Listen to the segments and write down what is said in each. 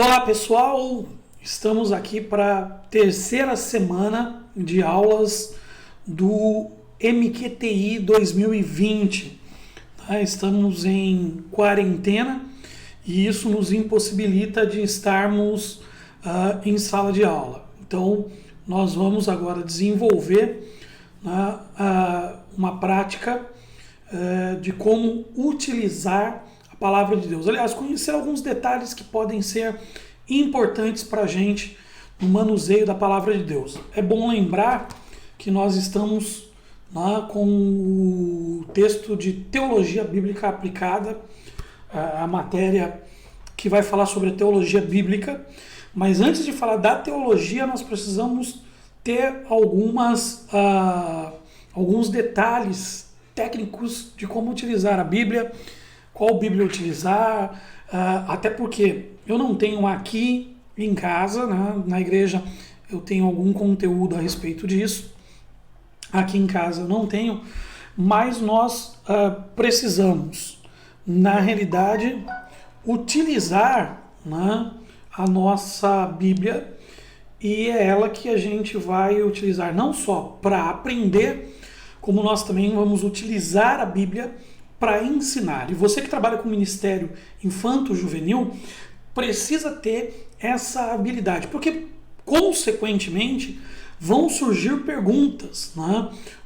Olá pessoal, estamos aqui para a terceira semana de aulas do MQTI 2020. Estamos em quarentena e isso nos impossibilita de estarmos em sala de aula. Então, nós vamos agora desenvolver uma prática de como utilizar a palavra de Deus. Aliás, conhecer alguns detalhes que podem ser importantes para a gente no manuseio da palavra de Deus. É bom lembrar que nós estamos com o texto de Teologia Bíblica Aplicada, a matéria que vai falar sobre a teologia bíblica. Mas antes de falar da teologia, nós precisamos ter alguns detalhes técnicos de como utilizar a Bíblia, qual Bíblia utilizar, até porque eu não tenho aqui em casa, na igreja eu tenho algum conteúdo a respeito disso, aqui em casa eu não tenho, mas nós precisamos, na realidade, utilizar a nossa Bíblia, e é ela que a gente vai utilizar não só para aprender, como nós também vamos utilizar a Bíblia para ensinar. E você que trabalha com ministério infanto-juvenil precisa ter essa habilidade, porque consequentemente vão surgir perguntas,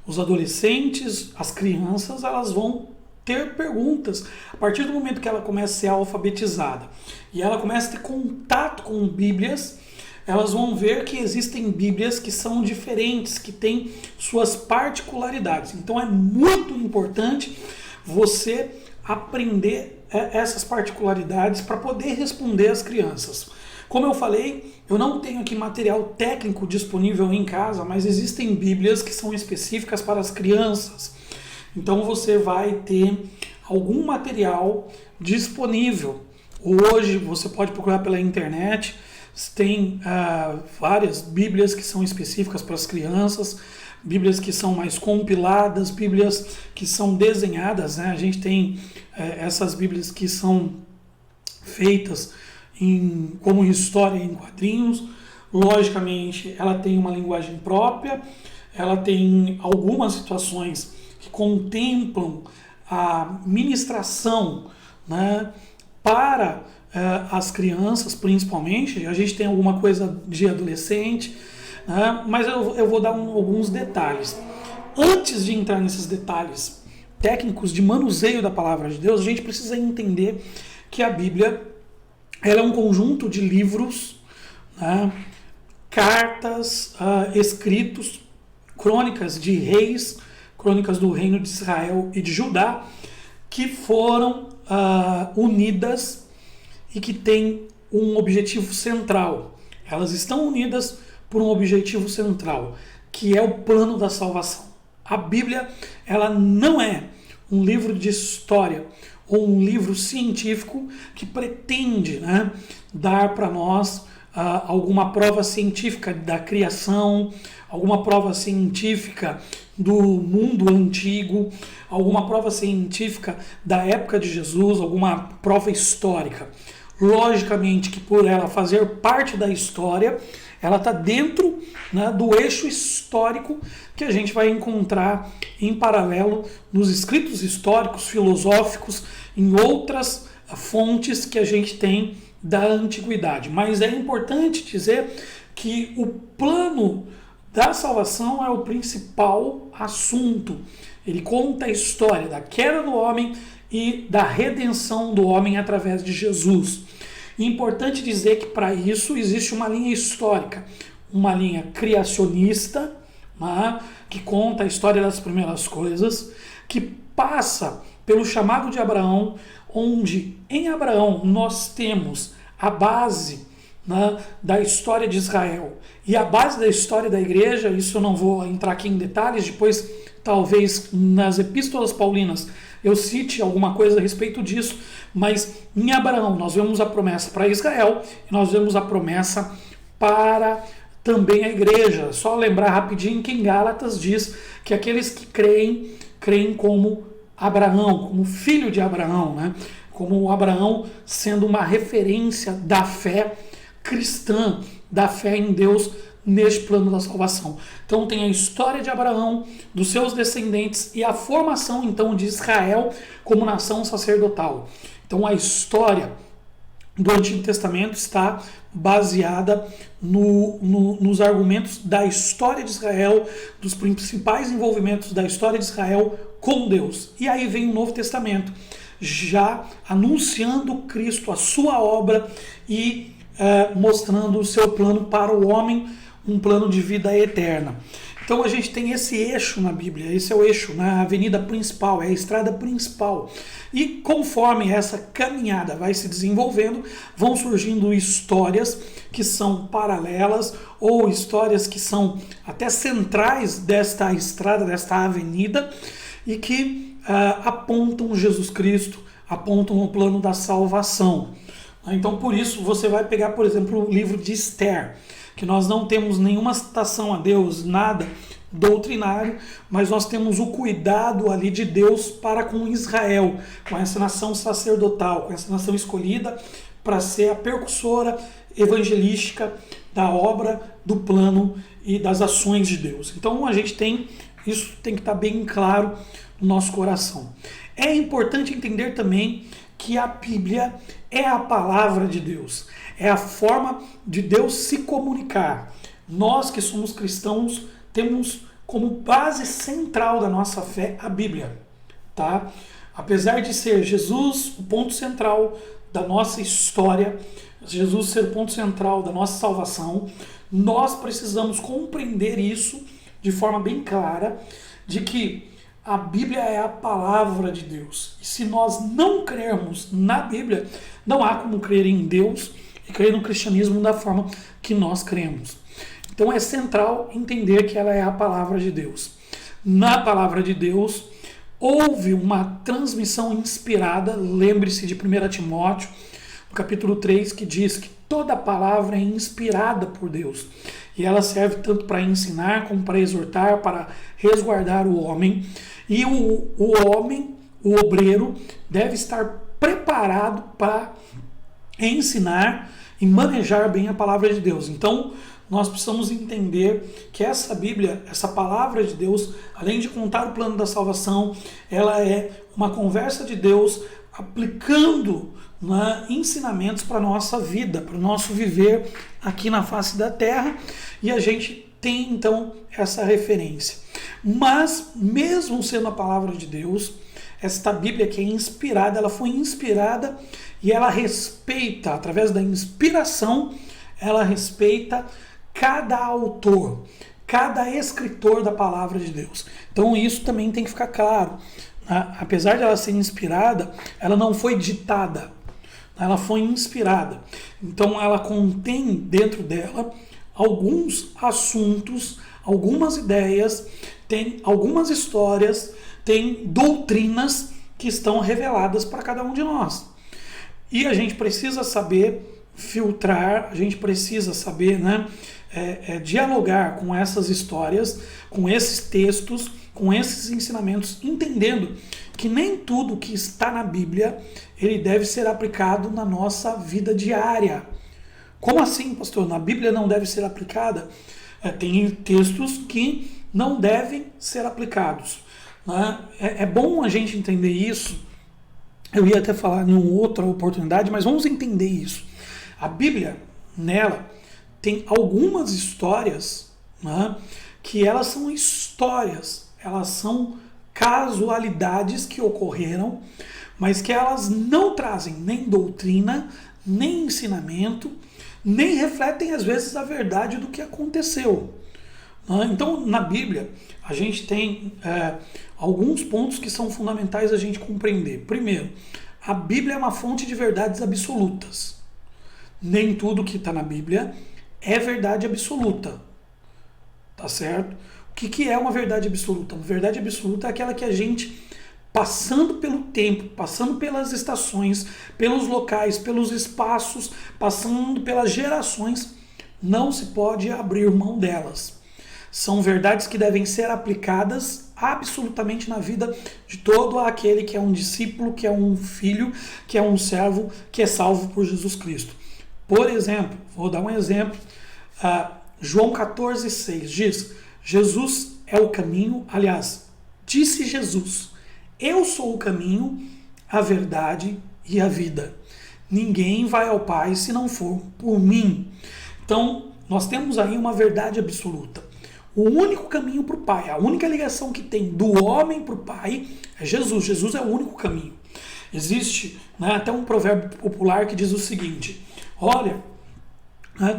Os adolescentes, as crianças, elas vão ter perguntas a partir do momento que ela começa a ser alfabetizada e ela começa a ter contato com Bíblias. Elas vão ver que existem Bíblias que são diferentes, que têm suas particularidades. Então é muito importante você aprender essas particularidades para poder responder às crianças. Como eu falei, eu não tenho aqui material técnico disponível em casa, mas existem Bíblias que são específicas para as crianças. Então você vai ter algum material disponível. Hoje você pode procurar pela internet, tem várias Bíblias que são específicas para as crianças, Bíblias que são mais compiladas, Bíblias que são desenhadas, A gente tem essas Bíblias que são feitas como história em quadrinhos. Logicamente, ela tem uma linguagem própria, ela tem algumas situações que contemplam a ministração, para as crianças, principalmente. A gente tem alguma coisa de adolescente, mas eu vou dar alguns detalhes. Antes de entrar nesses detalhes técnicos de manuseio da palavra de Deus, a gente precisa entender que a Bíblia ela é um conjunto de livros, cartas, escritos, crônicas de reis, crônicas do reino de Israel e de Judá, que foram unidas e que têm um objetivo central. Elas estão unidas por um objetivo central, que é o plano da salvação. A Bíblia, ela não é um livro de história ou um livro científico que pretende dar para nós alguma prova científica da criação, alguma prova científica do mundo antigo, alguma prova científica da época de Jesus, alguma prova histórica. Logicamente que por ela fazer parte da história, ela está dentro do eixo histórico que a gente vai encontrar em paralelo nos escritos históricos, filosóficos, em outras fontes que a gente tem da antiguidade. Mas é importante dizer que o plano da salvação é o principal assunto. Ele conta a história da queda do homem e da redenção do homem através de Jesus. É importante dizer que para isso existe uma linha histórica, uma linha criacionista, que conta a história das primeiras coisas, que passa pelo chamado de Abraão, onde em Abraão nós temos a base da história de Israel e a base da história da igreja. Isso eu não vou entrar aqui em detalhes, depois talvez nas epístolas paulinas eu cite alguma coisa a respeito disso, mas em Abraão nós vemos a promessa para Israel e nós vemos a promessa para também a igreja. Só lembrar rapidinho que em Gálatas diz que aqueles que creem como Abraão, como filho de Abraão, como Abraão sendo uma referência da fé cristã, da fé em Deus neste plano da salvação. Então tem a história de Abraão, dos seus descendentes e a formação então de Israel como nação sacerdotal. Então a história do Antigo Testamento está baseada nos argumentos da história de Israel, dos principais envolvimentos da história de Israel com Deus. E aí vem o Novo Testamento, já anunciando Cristo, a sua obra e mostrando o seu plano para o homem, um plano de vida eterna. Então a gente tem esse eixo na Bíblia, esse é o eixo, na avenida principal, é a estrada principal. E conforme essa caminhada vai se desenvolvendo, vão surgindo histórias que são paralelas ou histórias que são até centrais desta estrada, desta avenida, e que apontam Jesus Cristo, apontam o plano da salvação. Então por isso você vai pegar, por exemplo, o livro de Esther, que nós não temos nenhuma citação a Deus, nada doutrinário, mas nós temos o cuidado ali de Deus para com Israel, com essa nação sacerdotal, com essa nação escolhida para ser a percussora evangelística da obra, do plano e das ações de Deus. Então a gente tem, isso tem que estar bem claro no nosso coração. É importante entender também que a Bíblia é a palavra de Deus, é a forma de Deus se comunicar. Nós que somos cristãos temos como base central da nossa fé a Bíblia, tá? Apesar de ser Jesus o ponto central da nossa história, Jesus ser o ponto central da nossa salvação, nós precisamos compreender isso de forma bem clara, de que a Bíblia é a palavra de Deus. E se nós não crermos na Bíblia, não há como crer em Deus e crer no cristianismo da forma que nós cremos. Então é central entender que ela é a palavra de Deus. Na palavra de Deus, houve uma transmissão inspirada, lembre-se de 1 Timóteo, no capítulo 3, que diz que toda palavra é inspirada por Deus. E ela serve tanto para ensinar, como para exortar, para resguardar o homem. E o homem, o obreiro, deve estar preparado para ensinar e manejar bem a palavra de Deus. Então, nós precisamos entender que essa Bíblia, essa palavra de Deus, além de contar o plano da salvação, ela é uma conversa de Deus aplicando ensinamentos para a nossa vida, para o nosso viver aqui na face da terra, e a gente tem então essa referência. Mas, mesmo sendo a palavra de Deus, esta Bíblia que é inspirada, ela foi inspirada e ela respeita, através da inspiração, ela respeita cada autor, cada escritor da palavra de Deus. Então isso também tem que ficar claro. Apesar de ela ser inspirada, ela não foi ditada, ela foi inspirada. Então ela contém dentro dela alguns assuntos, algumas ideias, tem algumas histórias, tem doutrinas que estão reveladas para cada um de nós. E a gente precisa saber filtrar, a gente precisa saber dialogar com essas histórias, com esses textos, com esses ensinamentos, entendendo que nem tudo que está na Bíblia ele deve ser aplicado na nossa vida diária. Como assim, pastor? Na Bíblia não deve ser aplicada? Tem textos que não devem ser aplicados. Né? É bom a gente entender isso. Eu ia até falar em outra oportunidade, mas vamos entender isso. A Bíblia, nela, tem algumas histórias, né, que elas são histórias, elas são casualidades que ocorreram, mas que elas não trazem nem doutrina, nem ensinamento, nem refletem às vezes a verdade do que aconteceu. Então, na Bíblia, a gente tem alguns pontos que são fundamentais a gente compreender. Primeiro, a Bíblia é uma fonte de verdades absolutas. Nem tudo que está na Bíblia é verdade absoluta. Tá certo? O que é uma verdade absoluta? Uma verdade absoluta é aquela que a gente, passando pelo tempo, passando pelas estações, pelos locais, pelos espaços, passando pelas gerações, não se pode abrir mão delas. São verdades que devem ser aplicadas absolutamente na vida de todo aquele que é um discípulo, que é um filho, que é um servo, que é salvo por Jesus Cristo. Por exemplo, vou dar um exemplo, João 14,6 diz, Jesus é o caminho, aliás, disse Jesus, eu sou o caminho, a verdade e a vida. Ninguém vai ao Pai se não for por mim. Então, nós temos aí uma verdade absoluta. O único caminho para o Pai, a única ligação que tem do homem para o Pai é Jesus. Jesus é o único caminho. Existe, né, até um provérbio popular que diz o seguinte, olha,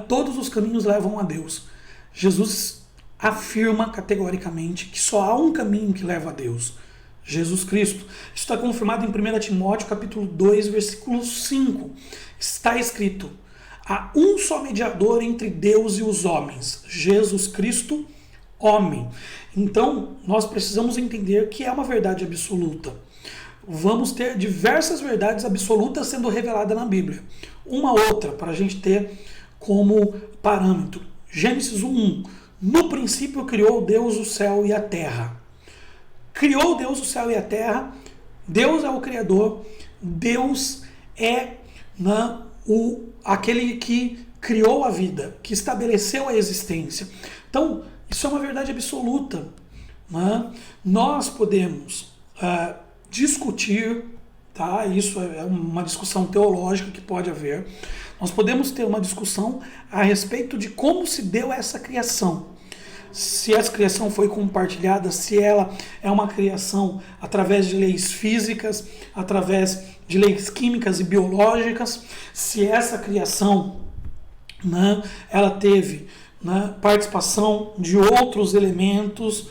todos os caminhos levam a Deus. Jesus afirma categoricamente que só há um caminho que leva a Deus, Jesus Cristo. Isso está confirmado em 1 Timóteo capítulo 2, versículo 5. Está escrito, há um só mediador entre Deus e os homens, Jesus Cristo, homem. Então, nós precisamos entender que é uma verdade absoluta. Vamos ter diversas verdades absolutas sendo reveladas na Bíblia. Uma outra, para a gente ter como parâmetro. Gênesis 1:1. No princípio criou Deus o céu e a terra. Criou Deus o céu e a terra. Deus é o Criador. Deus é aquele que criou a vida, que estabeleceu a existência. Então, isso é uma verdade absoluta. Né? Nós podemos discutir, tá? Isso é uma discussão teológica que pode haver. Nós podemos ter uma discussão a respeito de como se deu essa criação. Se essa criação foi compartilhada, se ela é uma criação através de leis físicas, através de leis químicas e biológicas, se essa criação, né, ela teve, né, participação de outros elementos.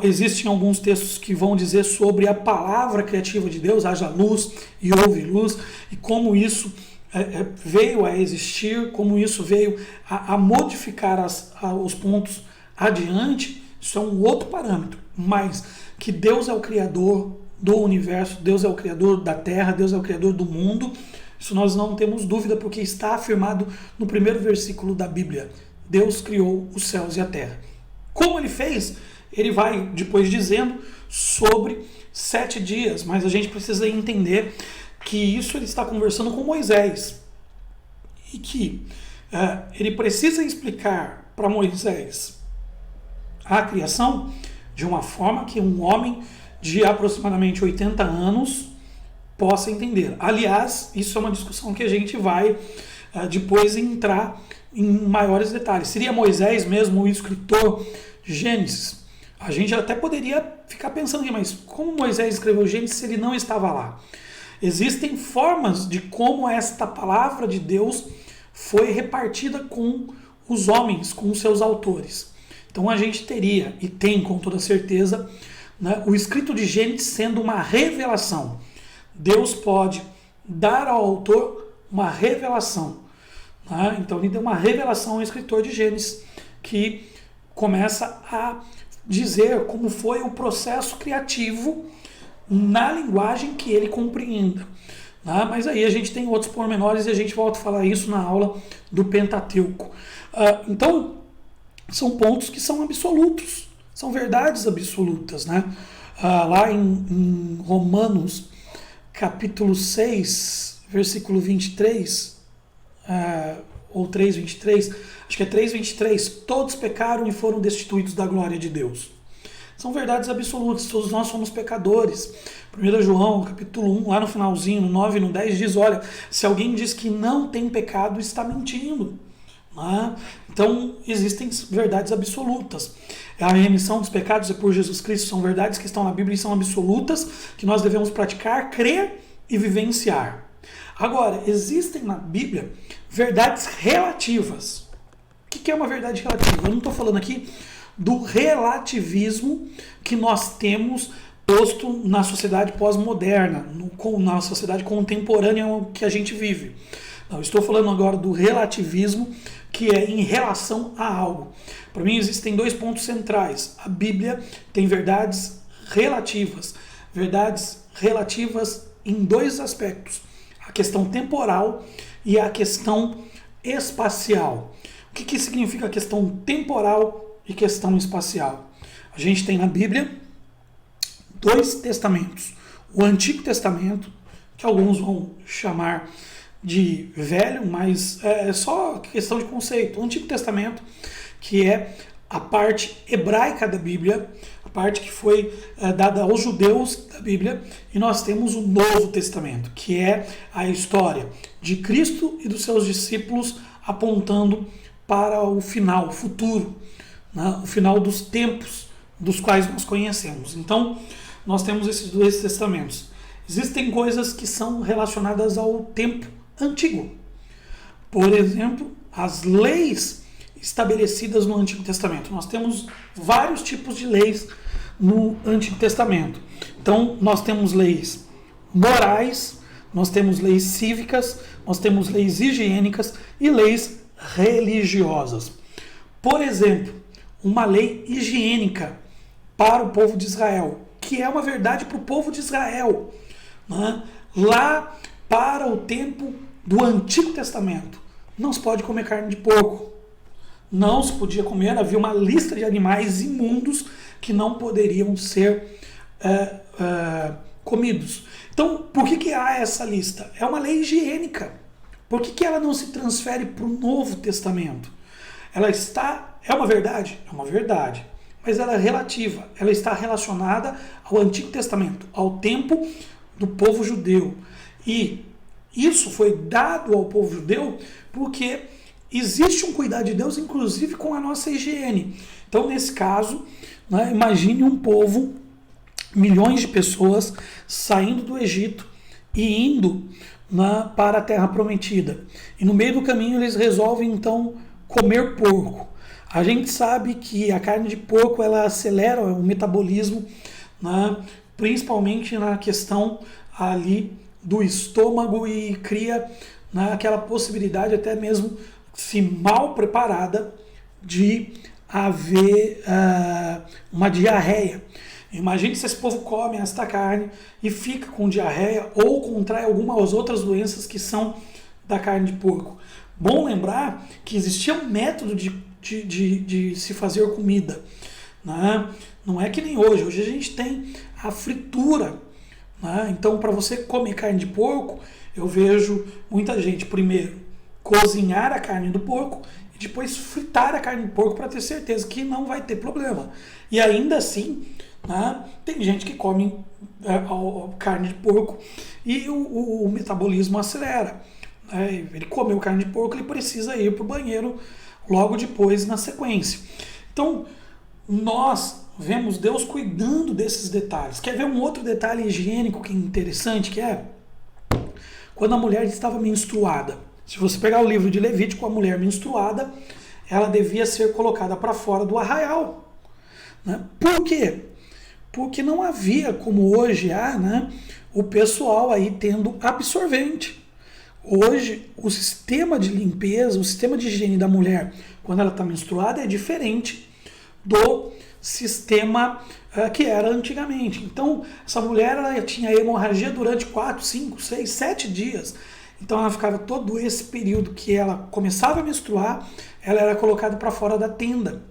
Existem alguns textos que vão dizer sobre a palavra criativa de Deus, haja luz e houve luz, e como isso veio a existir, como isso veio a modificar os pontos adiante. Isso é um outro parâmetro, mas que Deus é o Criador do universo, Deus é o Criador da terra, Deus é o Criador do mundo, isso nós não temos dúvida, porque está afirmado no primeiro versículo da Bíblia. Deus criou os céus e a terra. Como ele fez? Ele vai depois dizendo sobre 7 dias, mas a gente precisa entender que isso ele está conversando com Moisés e que ele precisa explicar para Moisés a criação de uma forma que um homem de aproximadamente 80 anos possa entender. Aliás, isso é uma discussão que a gente vai depois entrar em maiores detalhes. Seria Moisés mesmo o escritor de Gênesis? A gente até poderia ficar pensando aqui, mas como Moisés escreveu Gênesis se ele não estava lá? Existem formas de como esta palavra de Deus foi repartida com os homens, com os seus autores. Então a gente teria, e tem com toda certeza, né, o escrito de Gênesis sendo uma revelação. Deus pode dar ao autor uma revelação. Né? Então ele deu uma revelação ao escritor de Gênesis, que começa a dizer como foi o processo criativo na linguagem que ele compreenda. Mas aí a gente tem outros pormenores e a gente volta a falar isso na aula do Pentateuco. Então, são pontos que são absolutos, são verdades absolutas. Né? Lá em Romanos, capítulo 6, versículo 23, ou 3:23, acho que é 3:23, todos pecaram e foram destituídos da glória de Deus. São verdades absolutas, todos nós somos pecadores. 1 João, capítulo 1, lá no finalzinho, no 9 e no 10, diz, olha, se alguém diz que não tem pecado, está mentindo. Né? Então, existem verdades absolutas. A remissão dos pecados é por Jesus Cristo, são verdades que estão na Bíblia e são absolutas, que nós devemos praticar, crer e vivenciar. Agora, existem na Bíblia verdades relativas. O que é uma verdade relativa? Eu não estou falando aqui do relativismo que nós temos posto na sociedade pós-moderna, na sociedade contemporânea que a gente vive. Não, estou falando agora do relativismo que é em relação a algo. Para mim existem 2 pontos centrais. A Bíblia tem verdades relativas em 2 aspectos. A questão temporal e a questão espacial. O que significa a questão temporal e questão espacial? A gente tem na Bíblia dois testamentos. O Antigo Testamento, que alguns vão chamar de velho, mas é só questão de conceito. O Antigo Testamento, que é a parte hebraica da Bíblia, a parte que foi dada aos judeus da Bíblia, e nós temos o Novo Testamento, que é a história de Cristo e dos seus discípulos apontando para o final, o futuro, né? O final dos tempos dos quais nós conhecemos. Então, nós temos esses dois testamentos. Existem coisas que são relacionadas ao tempo antigo. Por exemplo, as leis estabelecidas no Antigo Testamento. Nós temos vários tipos de leis no Antigo Testamento. Então, nós temos leis morais, nós temos leis cívicas, nós temos leis higiênicas e leis religiosas. Por exemplo, uma lei higiênica para o povo de Israel, que é uma verdade para o povo de Israel, né? Lá para o tempo do Antigo Testamento, não se pode comer carne de porco. Não se podia comer, havia uma lista de animais imundos que não poderiam ser comidos. Então, por que há essa lista? É uma lei higiênica. Por que ela não se transfere para o Novo Testamento? Ela está... É uma verdade? É uma verdade. Mas ela é relativa. Ela está relacionada ao Antigo Testamento, ao tempo do povo judeu. E isso foi dado ao povo judeu porque existe um cuidado de Deus, inclusive com a nossa higiene. Então, nesse caso, né, imagine um povo, milhões de pessoas saindo do Egito e indo para a Terra Prometida. E no meio do caminho eles resolvem, então, comer porco. A gente sabe que a carne de porco ela acelera o metabolismo, né, principalmente na questão ali do estômago e cria, né, aquela possibilidade até mesmo, se mal preparada, de haver uma diarreia. Imagine se esse povo come esta carne e fica com diarreia ou contrai algumas outras doenças que são da carne de porco. Bom lembrar que existia um método de se fazer comida, né? Não é que nem hoje. Hoje a gente tem a fritura, né? Então, para você comer carne de porco, eu vejo muita gente primeiro cozinhar a carne do porco e depois fritar a carne do porco para ter certeza que não vai ter problema. E ainda assim, né, tem gente que come carne de porco e o metabolismo acelera. Ele comeu carne de porco, ele precisa ir para o banheiro logo depois na sequência. Então, nós vemos Deus cuidando desses detalhes. Quer ver um outro detalhe higiênico que é interessante, que é quando a mulher estava menstruada. Se você pegar o livro de Levítico, a mulher menstruada, ela devia ser colocada para fora do arraial. Né? Por quê? Porque não havia, como hoje há, né, o pessoal aí tendo absorvente. Hoje, o sistema de limpeza, o sistema de higiene da mulher, quando ela está menstruada, é diferente do sistema que era antigamente. Então, essa mulher ela tinha hemorragia durante 4, 5, 6, 7 dias. Então, ela ficava todo esse período que ela começava a menstruar, ela era colocada para fora da tenda.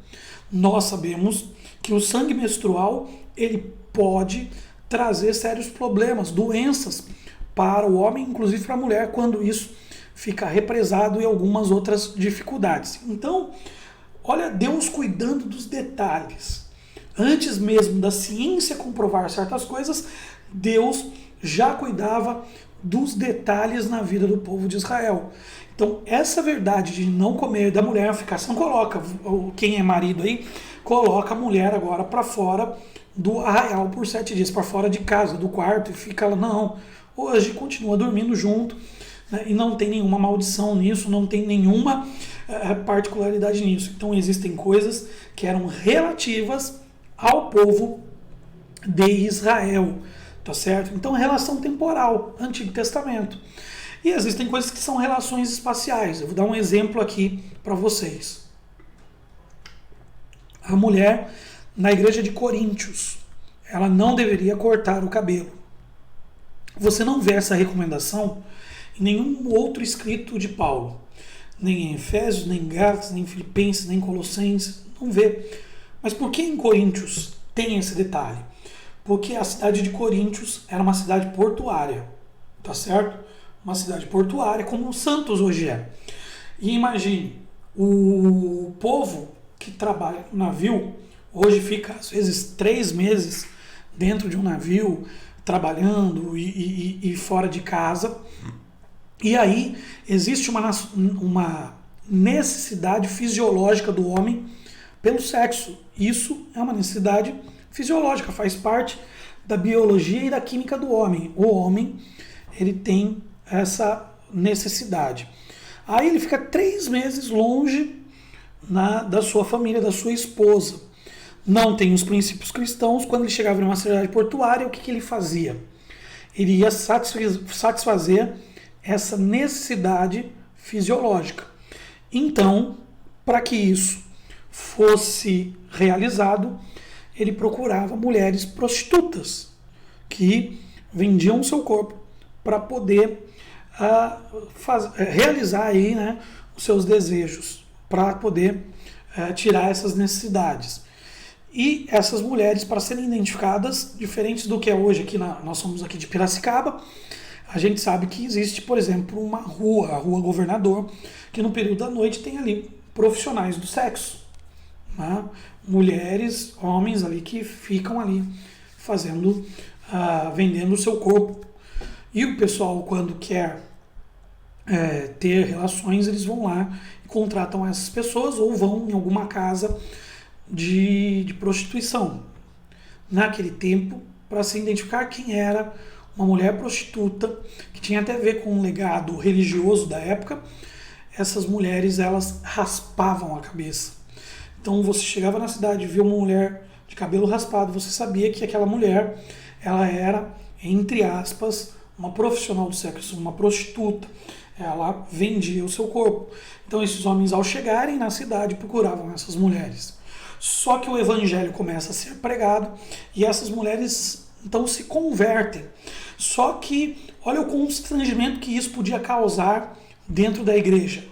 Nós sabemos que o sangue menstrual ele pode trazer sérios problemas, doenças para o homem, inclusive para a mulher, quando isso fica represado e algumas outras dificuldades. Então, olha Deus cuidando dos detalhes. Antes mesmo da ciência comprovar certas coisas, Deus já cuidava dos detalhes na vida do povo de Israel. Então, essa verdade de não comer da mulher, ficar, você não coloca, quem é marido aí, coloca a mulher agora para fora do arraial por 7 dias, para fora de casa, do quarto, e fica lá, não. Hoje continua dormindo junto, né, e não tem nenhuma maldição nisso, não tem nenhuma particularidade nisso. Então existem coisas que eram relativas ao povo de Israel, tá certo? Então relação temporal, Antigo Testamento. E existem coisas que são relações espaciais. Eu vou dar um exemplo aqui para vocês. A mulher na igreja de Coríntios, ela não deveria cortar o cabelo. Você não vê essa recomendação em nenhum outro escrito de Paulo. Nem em Efésios, nem em Gálatas, nem em Filipenses, nem em Colossenses. Não vê. Mas por que em Coríntios tem esse detalhe? Porque a cidade de Coríntios era uma cidade portuária, tá certo? Uma cidade portuária, como Santos hoje é. E imagine, o povo que trabalha no navio, hoje fica às vezes 3 meses dentro de um navio, trabalhando e fora de casa. E aí existe uma necessidade fisiológica do homem pelo sexo. Isso é uma necessidade fisiológica, faz parte da biologia e da química do homem. O homem, ele tem essa necessidade. Aí ele fica 3 meses longe da sua família, da sua esposa. Não tem os princípios cristãos. Quando ele chegava em uma cidade portuária, o que ele fazia? Ele ia satisfazer essa necessidade fisiológica. Então, para que isso fosse realizado, ele procurava mulheres prostitutas que vendiam o seu corpo para poder realizar aí, né, os seus desejos, para poder tirar essas necessidades. E essas mulheres, para serem identificadas, diferentes do que é hoje aqui, nós somos aqui de Piracicaba, a gente sabe que existe, por exemplo, uma rua, a Rua Governador, que no período da noite tem ali profissionais do sexo, né? Mulheres, homens ali que ficam ali fazendo, vendendo o seu corpo. E o pessoal, quando quer ter relações, eles vão lá e contratam essas pessoas ou vão em alguma casa de prostituição. Naquele tempo, para se identificar quem era uma mulher prostituta, que tinha até a ver com um legado religioso da época, essas mulheres, elas raspavam a cabeça. Então você chegava na cidade e via uma mulher de cabelo raspado, você sabia que aquela mulher, ela era, entre aspas, uma profissional do sexo, uma prostituta. Ela vendia o seu corpo. Então esses homens, ao chegarem na cidade, procuravam essas mulheres. Só que o evangelho começa a ser pregado e essas mulheres então se convertem. Só que olha o constrangimento que isso podia causar dentro da igreja.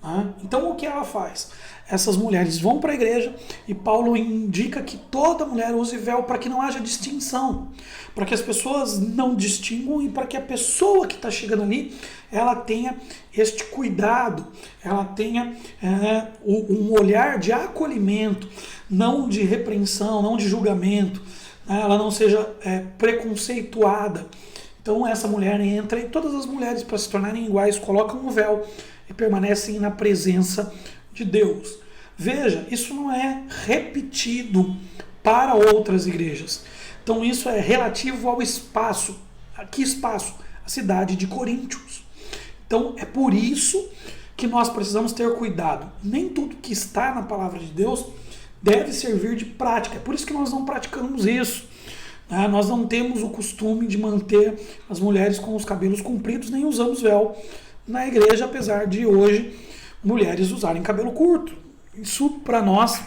Né? Então o que ela faz? Essas mulheres vão para a igreja e Paulo indica que toda mulher use véu para que não haja distinção, para que as pessoas não distinguam e para que a pessoa que está chegando ali, ela tenha este cuidado, ela tenha um olhar de acolhimento, não de repreensão, não de julgamento, né? Ela não seja preconceituada. Então essa mulher entra e todas as mulheres, para se tornarem iguais, colocam o véu e permanecem na presença de Deus. Veja, isso não é repetido para outras igrejas. Então isso é relativo ao espaço. Que espaço? A cidade de Coríntios. Então é por isso que nós precisamos ter cuidado. Nem tudo que está na palavra de Deus deve servir de prática. É por isso que nós não praticamos isso. Né? Nós não temos o costume de manter as mulheres com os cabelos compridos, nem usamos véu na igreja, apesar de hoje mulheres usarem cabelo curto. Isso para nós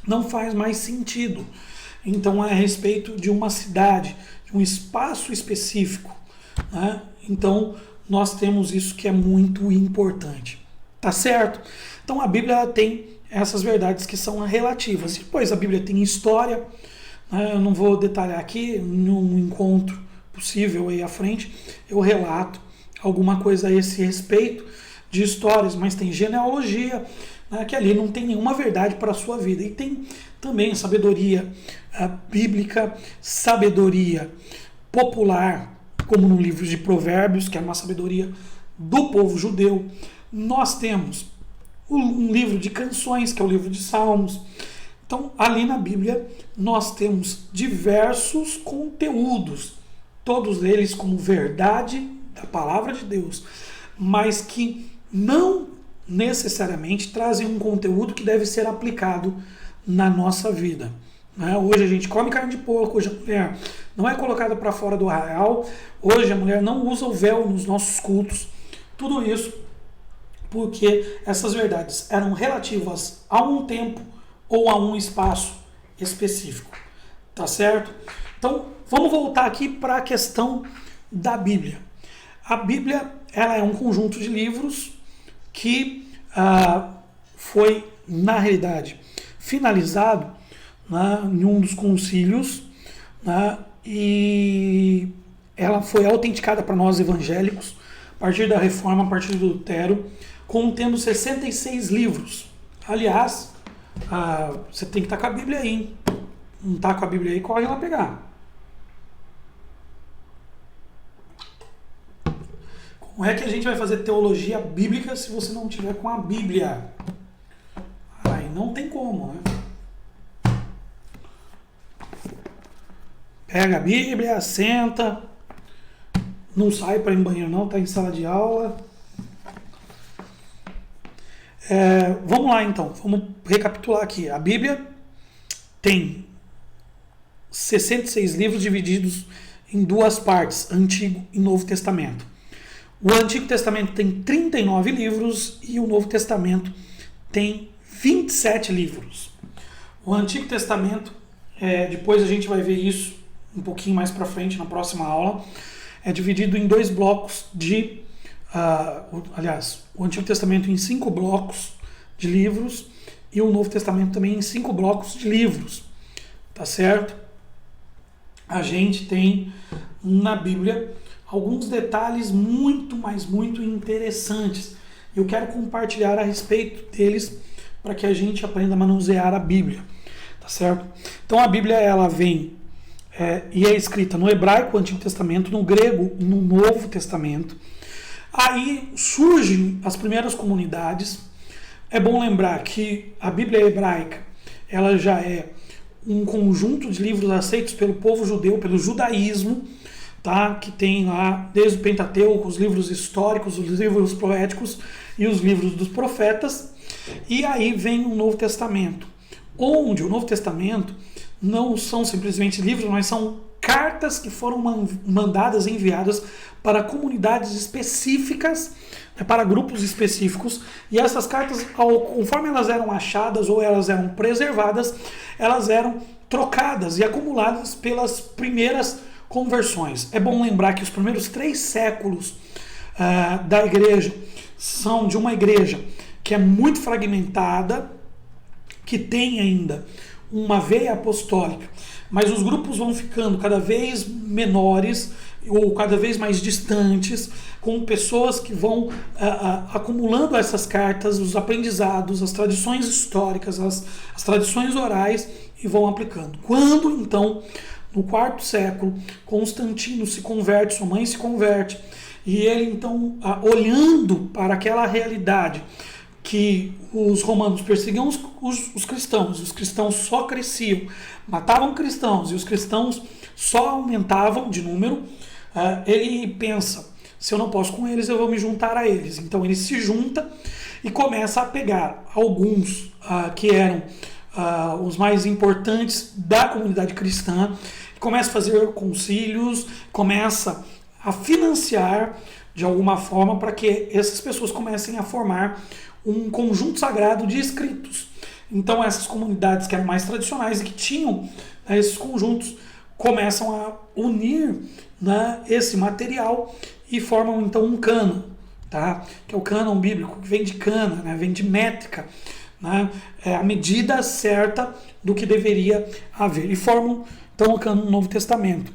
não faz mais sentido. Então é a respeito de uma cidade, de um espaço específico. Né? Então nós temos isso que é muito importante. Tá certo? Então a Bíblia tem essas verdades que são relativas. Depois a Bíblia tem história. Né? Eu não vou detalhar aqui, num encontro possível aí à frente, eu relato alguma coisa a esse respeito de histórias, mas tem genealogia, né, que ali não tem nenhuma verdade para a sua vida. E tem também sabedoria bíblica, sabedoria popular, como no livro de Provérbios, que é uma sabedoria do povo judeu. Nós temos um livro de canções, que é o livro de Salmos. Então, ali na Bíblia, nós temos diversos conteúdos, todos eles como verdade da palavra de Deus, mas que não necessariamente trazem um conteúdo que deve ser aplicado na nossa vida. Né? Hoje a gente come carne de porco, hoje a mulher não é colocada para fora do arraial, hoje a mulher não usa o véu nos nossos cultos. Tudo isso porque essas verdades eram relativas a um tempo ou a um espaço específico. Tá certo? Então, vamos voltar aqui para a questão da Bíblia. A Bíblia, ela é um conjunto de livros que foi, na realidade, finalizado, né, em um dos concílios, né, e ela foi autenticada para nós evangélicos a partir da Reforma, a partir do Lutero, contendo 66 livros. Aliás, você tem que estar com a Bíblia aí, hein? Não está com a Bíblia aí, corre lá pegar. Como é que a gente vai fazer teologia bíblica se você não tiver com a Bíblia? Aí não tem como, né? Pega a Bíblia, senta, não sai para ir no banheiro não, está em sala de aula. Vamos lá então, vamos recapitular aqui. A Bíblia tem 66 livros divididos em duas partes, Antigo e Novo Testamento. O Antigo Testamento tem 39 livros e o Novo Testamento tem 27 livros. O Antigo Testamento, depois a gente vai ver isso um pouquinho mais para frente na próxima aula, é dividido em dois blocos o Antigo Testamento em 5 blocos de livros e o Novo Testamento também em 5 blocos de livros, tá certo? A gente tem na Bíblia alguns detalhes muito, mas muito interessantes. Eu quero compartilhar a respeito deles para que a gente aprenda a manusear a Bíblia, tá certo? Então a Bíblia ela vem e é escrita no hebraico, Antigo Testamento, no grego, no Novo Testamento. Aí surgem as primeiras comunidades. É bom lembrar que a Bíblia hebraica ela já é um conjunto de livros aceitos pelo povo judeu, pelo judaísmo, tá? Que tem lá desde o Pentateuco, os livros históricos, os livros poéticos e os livros dos profetas. E aí vem o Novo Testamento, onde o Novo Testamento não são simplesmente livros, mas são cartas que foram mandadas, enviadas para comunidades específicas, para grupos específicos, e essas cartas, conforme elas eram achadas ou elas eram preservadas, elas eram trocadas e acumuladas pelas primeiras conversões. É bom lembrar que os primeiros 3 séculos da igreja são de uma igreja que é muito fragmentada, que tem ainda uma veia apostólica, mas os grupos vão ficando cada vez menores ou cada vez mais distantes, com pessoas que vão acumulando essas cartas, os aprendizados, as tradições históricas, as tradições orais e vão aplicando. Quando então, no 4º século, Constantino se converte, sua mãe se converte, e ele então, olhando para aquela realidade que os romanos perseguiam os cristãos só cresciam, matavam cristãos e os cristãos só aumentavam de número, ele pensa, se eu não posso com eles, eu vou me juntar a eles. Então ele se junta e começa a pegar alguns que eram os mais importantes da comunidade cristã, começa a fazer concílios, começa a financiar de alguma forma para que essas pessoas comecem a formar um conjunto sagrado de escritos. Então essas comunidades que eram mais tradicionais e que tinham esses conjuntos começam a unir esse material e formam então um cânon, tá? Que é o cânon bíblico, que vem de cana, vem de métrica, é a medida certa do que deveria haver, e formam então o cânon do Novo Testamento.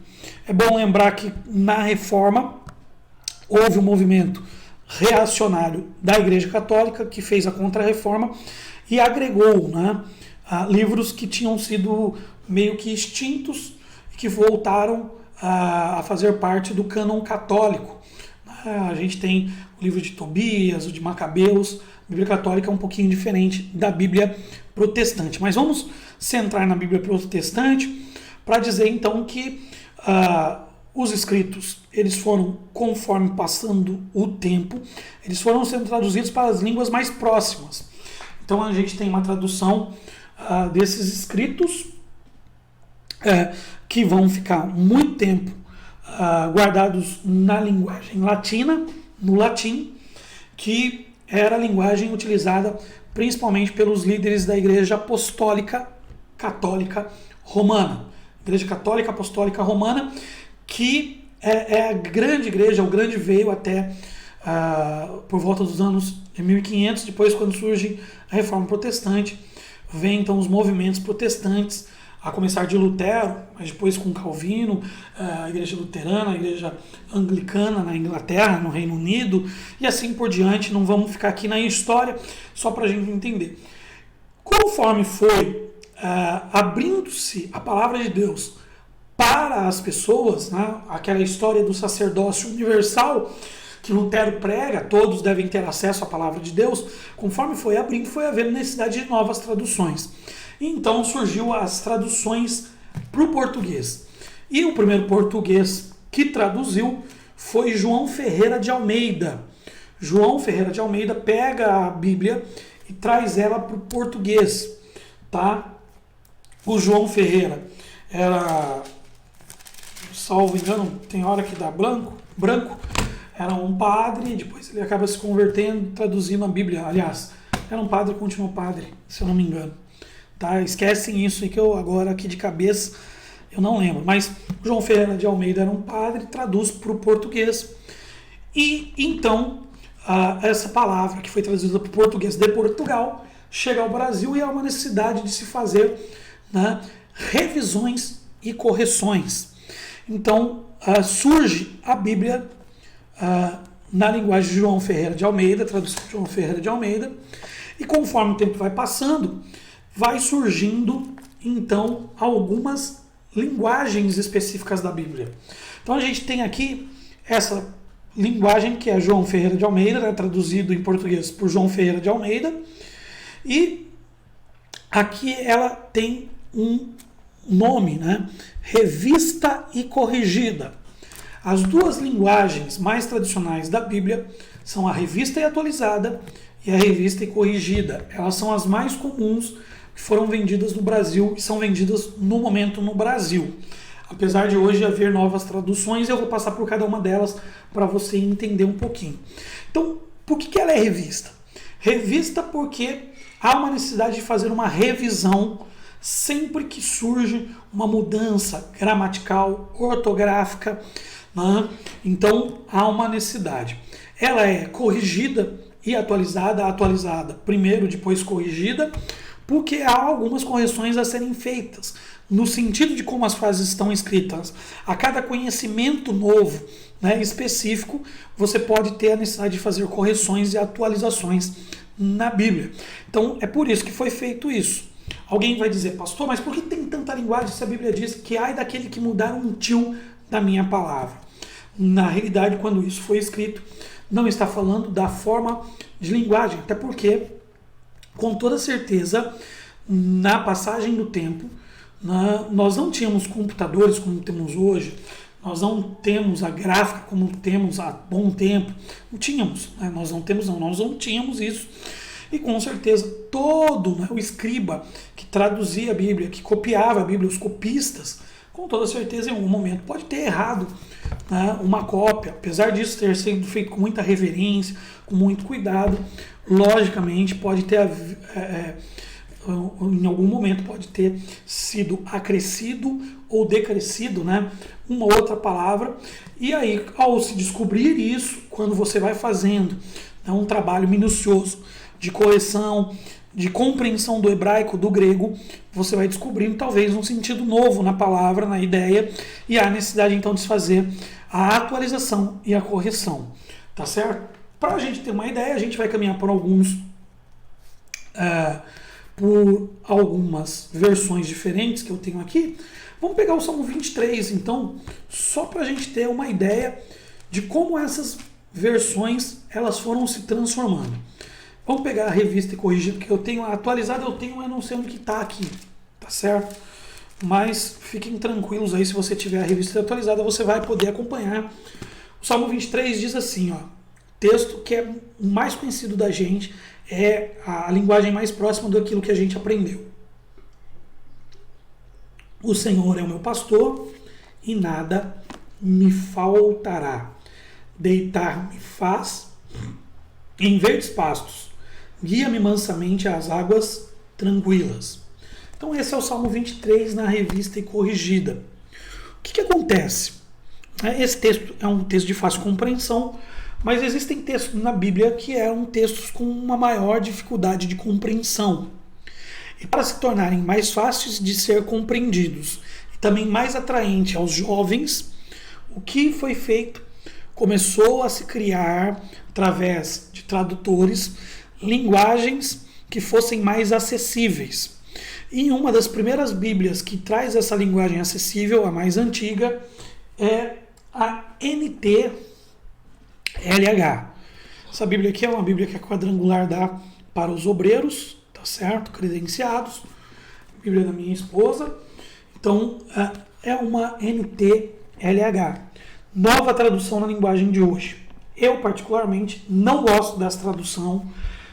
É bom lembrar que na Reforma houve um movimento reacionário da Igreja Católica que fez a Contra-Reforma e agregou livros que tinham sido meio que extintos e que voltaram a fazer parte do cânon católico. A gente tem o livro de Tobias, o de Macabeus. A Bíblia Católica é um pouquinho diferente da Bíblia Protestante. Mas vamos centrar na Bíblia Protestante para dizer então que os escritos, eles foram, conforme passando o tempo, eles foram sendo traduzidos para as línguas mais próximas. Então a gente tem uma tradução desses escritos que vão ficar muito tempo guardados na linguagem latina, no latim, que era a linguagem utilizada principalmente pelos líderes da Igreja Apostólica Católica Romana. Igreja Católica Apostólica Romana, que é a grande igreja, o grande veio até por volta dos anos 1500, depois quando surge a Reforma Protestante, vem então os movimentos protestantes, a começar de Lutero, mas depois com Calvino, a igreja luterana, a igreja anglicana na Inglaterra, no Reino Unido, e assim por diante. Não vamos ficar aqui na história, só para a gente entender. Conforme foi abrindo-se a palavra de Deus para as pessoas, né, aquela história do sacerdócio universal que Lutero prega, todos devem ter acesso à palavra de Deus, conforme foi abrindo, foi havendo necessidade de novas traduções. Então surgiu as traduções para o português. E o primeiro português que traduziu foi João Ferreira de Almeida. João Ferreira de Almeida pega a Bíblia e traz ela para o português. Tá? O João Ferreira era, salvo engano, tem hora que dá branco, era um padre, depois ele acaba se convertendo, traduzindo a Bíblia. Aliás, era um padre e continuou padre, se eu não me engano. Tá? Esquecem isso aí que eu agora aqui de cabeça eu não lembro. Mas João Ferreira de Almeida era um padre, traduz para o português. E então essa palavra que foi traduzida para o português de Portugal chega ao Brasil e há uma necessidade de se fazer, né, revisões e correções. Então surge a Bíblia na linguagem de João Ferreira de Almeida, tradução de João Ferreira de Almeida, e conforme o tempo vai passando, vai surgindo então algumas linguagens específicas da Bíblia. Então a gente tem aqui essa linguagem que é João Ferreira de Almeida, né, traduzido em português por João Ferreira de Almeida, e aqui ela tem um nome, né, Revista e Corrigida. As duas linguagens mais tradicionais da Bíblia são a Revista e Atualizada e a Revista e Corrigida. Elas são as mais comuns que foram vendidas no Brasil e são vendidas no momento no Brasil. Apesar de hoje haver novas traduções, eu vou passar por cada uma delas para você entender um pouquinho. Então, por que ela é revista? Revista porque há uma necessidade de fazer uma revisão sempre que surge uma mudança gramatical, ortográfica, né? Então há uma necessidade. Ela é corrigida e atualizada primeiro, depois corrigida, porque há algumas correções a serem feitas, no sentido de como as frases estão escritas. A cada conhecimento novo, né, específico, você pode ter a necessidade de fazer correções e atualizações na Bíblia. Então é por isso que foi feito isso. Alguém vai dizer, pastor, mas por que tem tanta linguagem se a Bíblia diz que ai daquele que mudar um tio da minha palavra? Na realidade, quando isso foi escrito, não está falando da forma de linguagem, até porque, com toda certeza, na passagem do tempo, nós não tínhamos computadores como temos hoje, nós não temos a gráfica como temos há bom tempo, não tínhamos, né? Nós não tínhamos isso. E com certeza todo, né, o escriba que traduzia a Bíblia, que copiava a Bíblia, os copistas, com toda certeza em algum momento pode ter errado, né, uma cópia, apesar disso ter sido feito com muita reverência, com muito cuidado, logicamente pode ter, em algum momento pode ter sido acrescido ou decrescido, né, uma outra palavra, e aí ao se descobrir isso, quando você vai fazendo, né, um trabalho minucioso de correção, de compreensão do hebraico, do grego, você vai descobrindo talvez um sentido novo na palavra, na ideia, e há necessidade então de se fazer a atualização e a correção, tá certo? Para a gente ter uma ideia, a gente vai caminhar por algumas versões diferentes que eu tenho aqui. Vamos pegar o Salmo 23, então, só para a gente ter uma ideia de como essas versões elas foram se transformando. Vamos pegar a Revista e Corrigida, que eu tenho a atualizada, eu não sei onde que está aqui, tá certo? Mas fiquem tranquilos aí, se você tiver a Revista atualizada, você vai poder acompanhar. O Salmo 23 diz assim, ó, texto que é o mais conhecido da gente, é a linguagem mais próxima daquilo que a gente aprendeu. O Senhor é o meu pastor e nada me faltará. Deitar-me faz em verdes pastos. Guia-me mansamente às águas tranquilas. Então esse é o Salmo 23 na Revista e Corrigida. O que acontece? Esse texto é um texto de fácil compreensão, mas existem textos na Bíblia que eram textos com uma maior dificuldade de compreensão. e para se tornarem mais fáceis de ser compreendidos e também mais atraente aos jovens, o que foi feito? Começou a se criar, através de tradutores, linguagens que fossem mais acessíveis. E uma das primeiras Bíblias que traz essa linguagem acessível, a mais antiga, é a NTLH. Essa Bíblia aqui é uma Bíblia que é quadrangular, dá para os obreiros, tá certo? Credenciados. Bíblia da minha esposa. Então, é uma NTLH. Nova tradução na linguagem de hoje. Eu, particularmente, não gosto dessa tradução.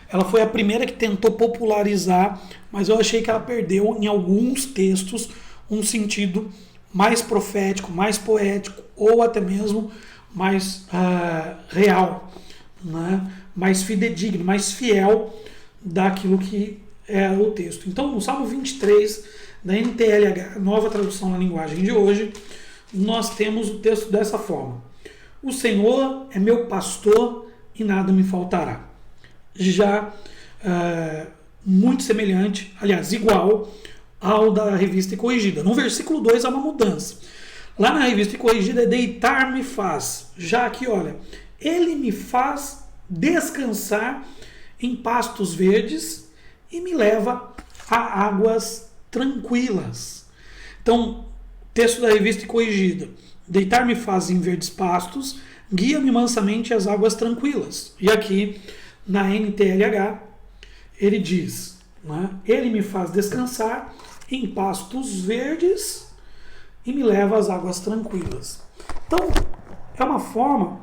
Ela foi a primeira que tentou popularizar, mas eu achei que ela perdeu em alguns textos um sentido mais profético, mais poético, ou até mesmo mais real, né? Mais fidedigno, mais fiel daquilo que é o texto. Então, no Salmo 23, da NTLH, nova tradução na linguagem de hoje, nós temos o texto dessa forma: o Senhor é meu pastor e nada me faltará. Já muito semelhante, aliás, igual ao da Revista e Corrigida. No versículo 2 há uma mudança. Lá na Revista e Corrigida é deitar-me faz. Já aqui, olha, ele me faz descansar em pastos verdes e me leva a águas tranquilas. Então, texto da Revista e Corrigida: deitar-me faz em verdes pastos, guia-me mansamente às águas tranquilas. E aqui, na NTLH, ele diz, né, ele me faz descansar em pastos verdes e me leva às águas tranquilas. Então, é uma forma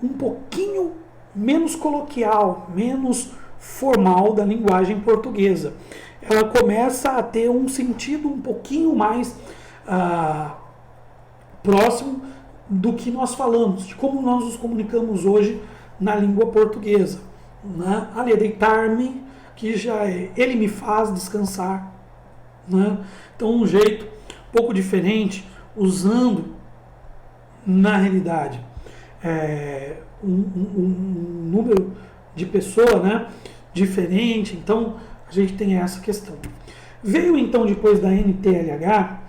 um pouquinho menos coloquial, menos formal da linguagem portuguesa. Ela começa a ter um sentido um pouquinho mais próximo do que nós falamos, de como nós nos comunicamos hoje na língua portuguesa. Né? Ali é deitar-me, que já é ele me faz descansar. Né? Então, um jeito um pouco diferente, usando na realidade um número de pessoa, né, diferente. Então, a gente tem essa questão. Veio então, depois da NTLH,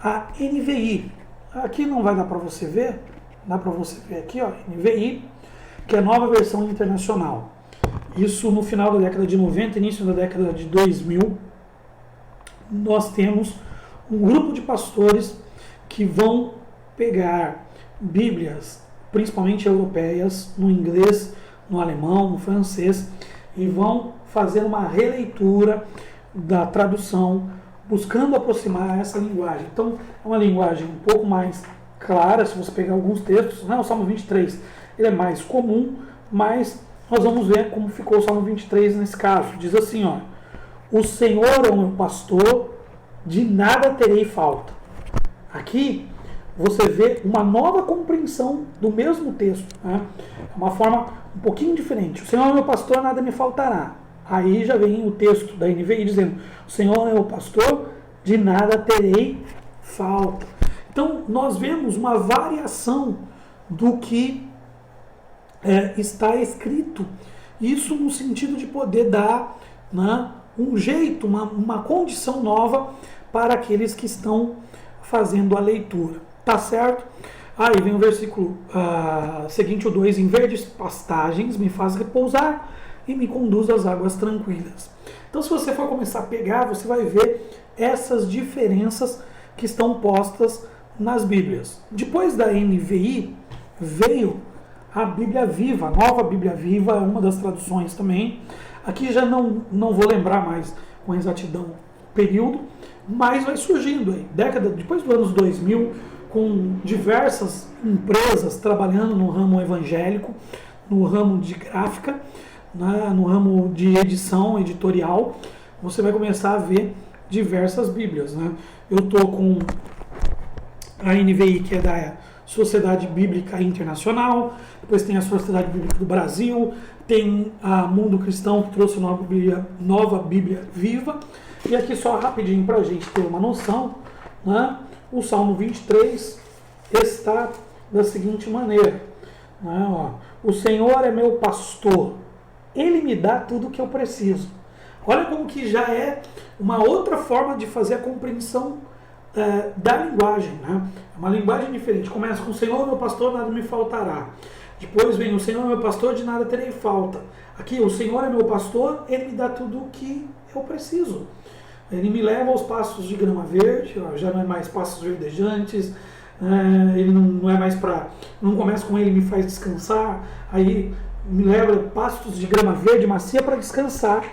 a NVI. Aqui não vai dar para você ver, dá para você ver aqui, ó, NVI, que é a nova versão internacional. Isso no final da década de 90, início da década de 2000, nós temos um grupo de pastores que vão pegar Bíblias, principalmente europeias, no inglês, no alemão, no francês, e vão fazer uma releitura da tradução, buscando aproximar essa linguagem. Então, é uma linguagem um pouco mais clara. Se você pegar alguns textos, o Salmo 23 ele é mais comum, mas nós vamos ver como ficou o Salmo 23 nesse caso. Diz assim, ó: o Senhor é o meu pastor, de nada terei falta. Aqui você vê uma nova compreensão do mesmo texto, né? Uma forma um pouquinho diferente. O Senhor é o meu pastor, nada me faltará. Aí já vem o texto da NVI dizendo: o Senhor é o pastor, de nada terei falta. Então, nós vemos uma variação do que está escrito. Isso no sentido de poder dar, né, um jeito, uma condição nova para aqueles que estão fazendo a leitura. Tá certo? Aí vem o versículo seguinte, o 2: em verdes pastagens me faz repousar e me conduz às águas tranquilas. Então, se você for começar a pegar, você vai ver essas diferenças que estão postas nas Bíblias. Depois da NVI, veio a Bíblia Viva, a nova Bíblia Viva, uma das traduções também. Aqui já não vou lembrar mais com exatidão o período, mas vai surgindo aí, depois dos anos 2000, com diversas empresas trabalhando no ramo evangélico, no ramo de gráfica, né, no ramo de edição editorial. Você vai começar a ver diversas Bíblias, né? Eu estou com a NVI, que é da Sociedade Bíblica Internacional, depois tem a Sociedade Bíblica do Brasil, tem a Mundo Cristão, que trouxe nova Bíblia Viva. E aqui só rapidinho para a gente ter uma noção, né? O Salmo 23 está da seguinte maneira, né? O Senhor é meu pastor, Ele me dá tudo o que eu preciso. Olha como que já é uma outra forma de fazer a compreensão da linguagem, né? É uma linguagem diferente. Começa com o Senhor meu pastor, nada me faltará. Depois vem o Senhor meu pastor, de nada terei falta. Aqui, o Senhor é meu pastor, Ele me dá tudo o que eu preciso. Ele me leva aos pastos de grama verde, já não é mais pastos verdejantes, ele não é mais para... Não começa com Ele me faz descansar, aí me leva a pastos de grama verde macia para descansar.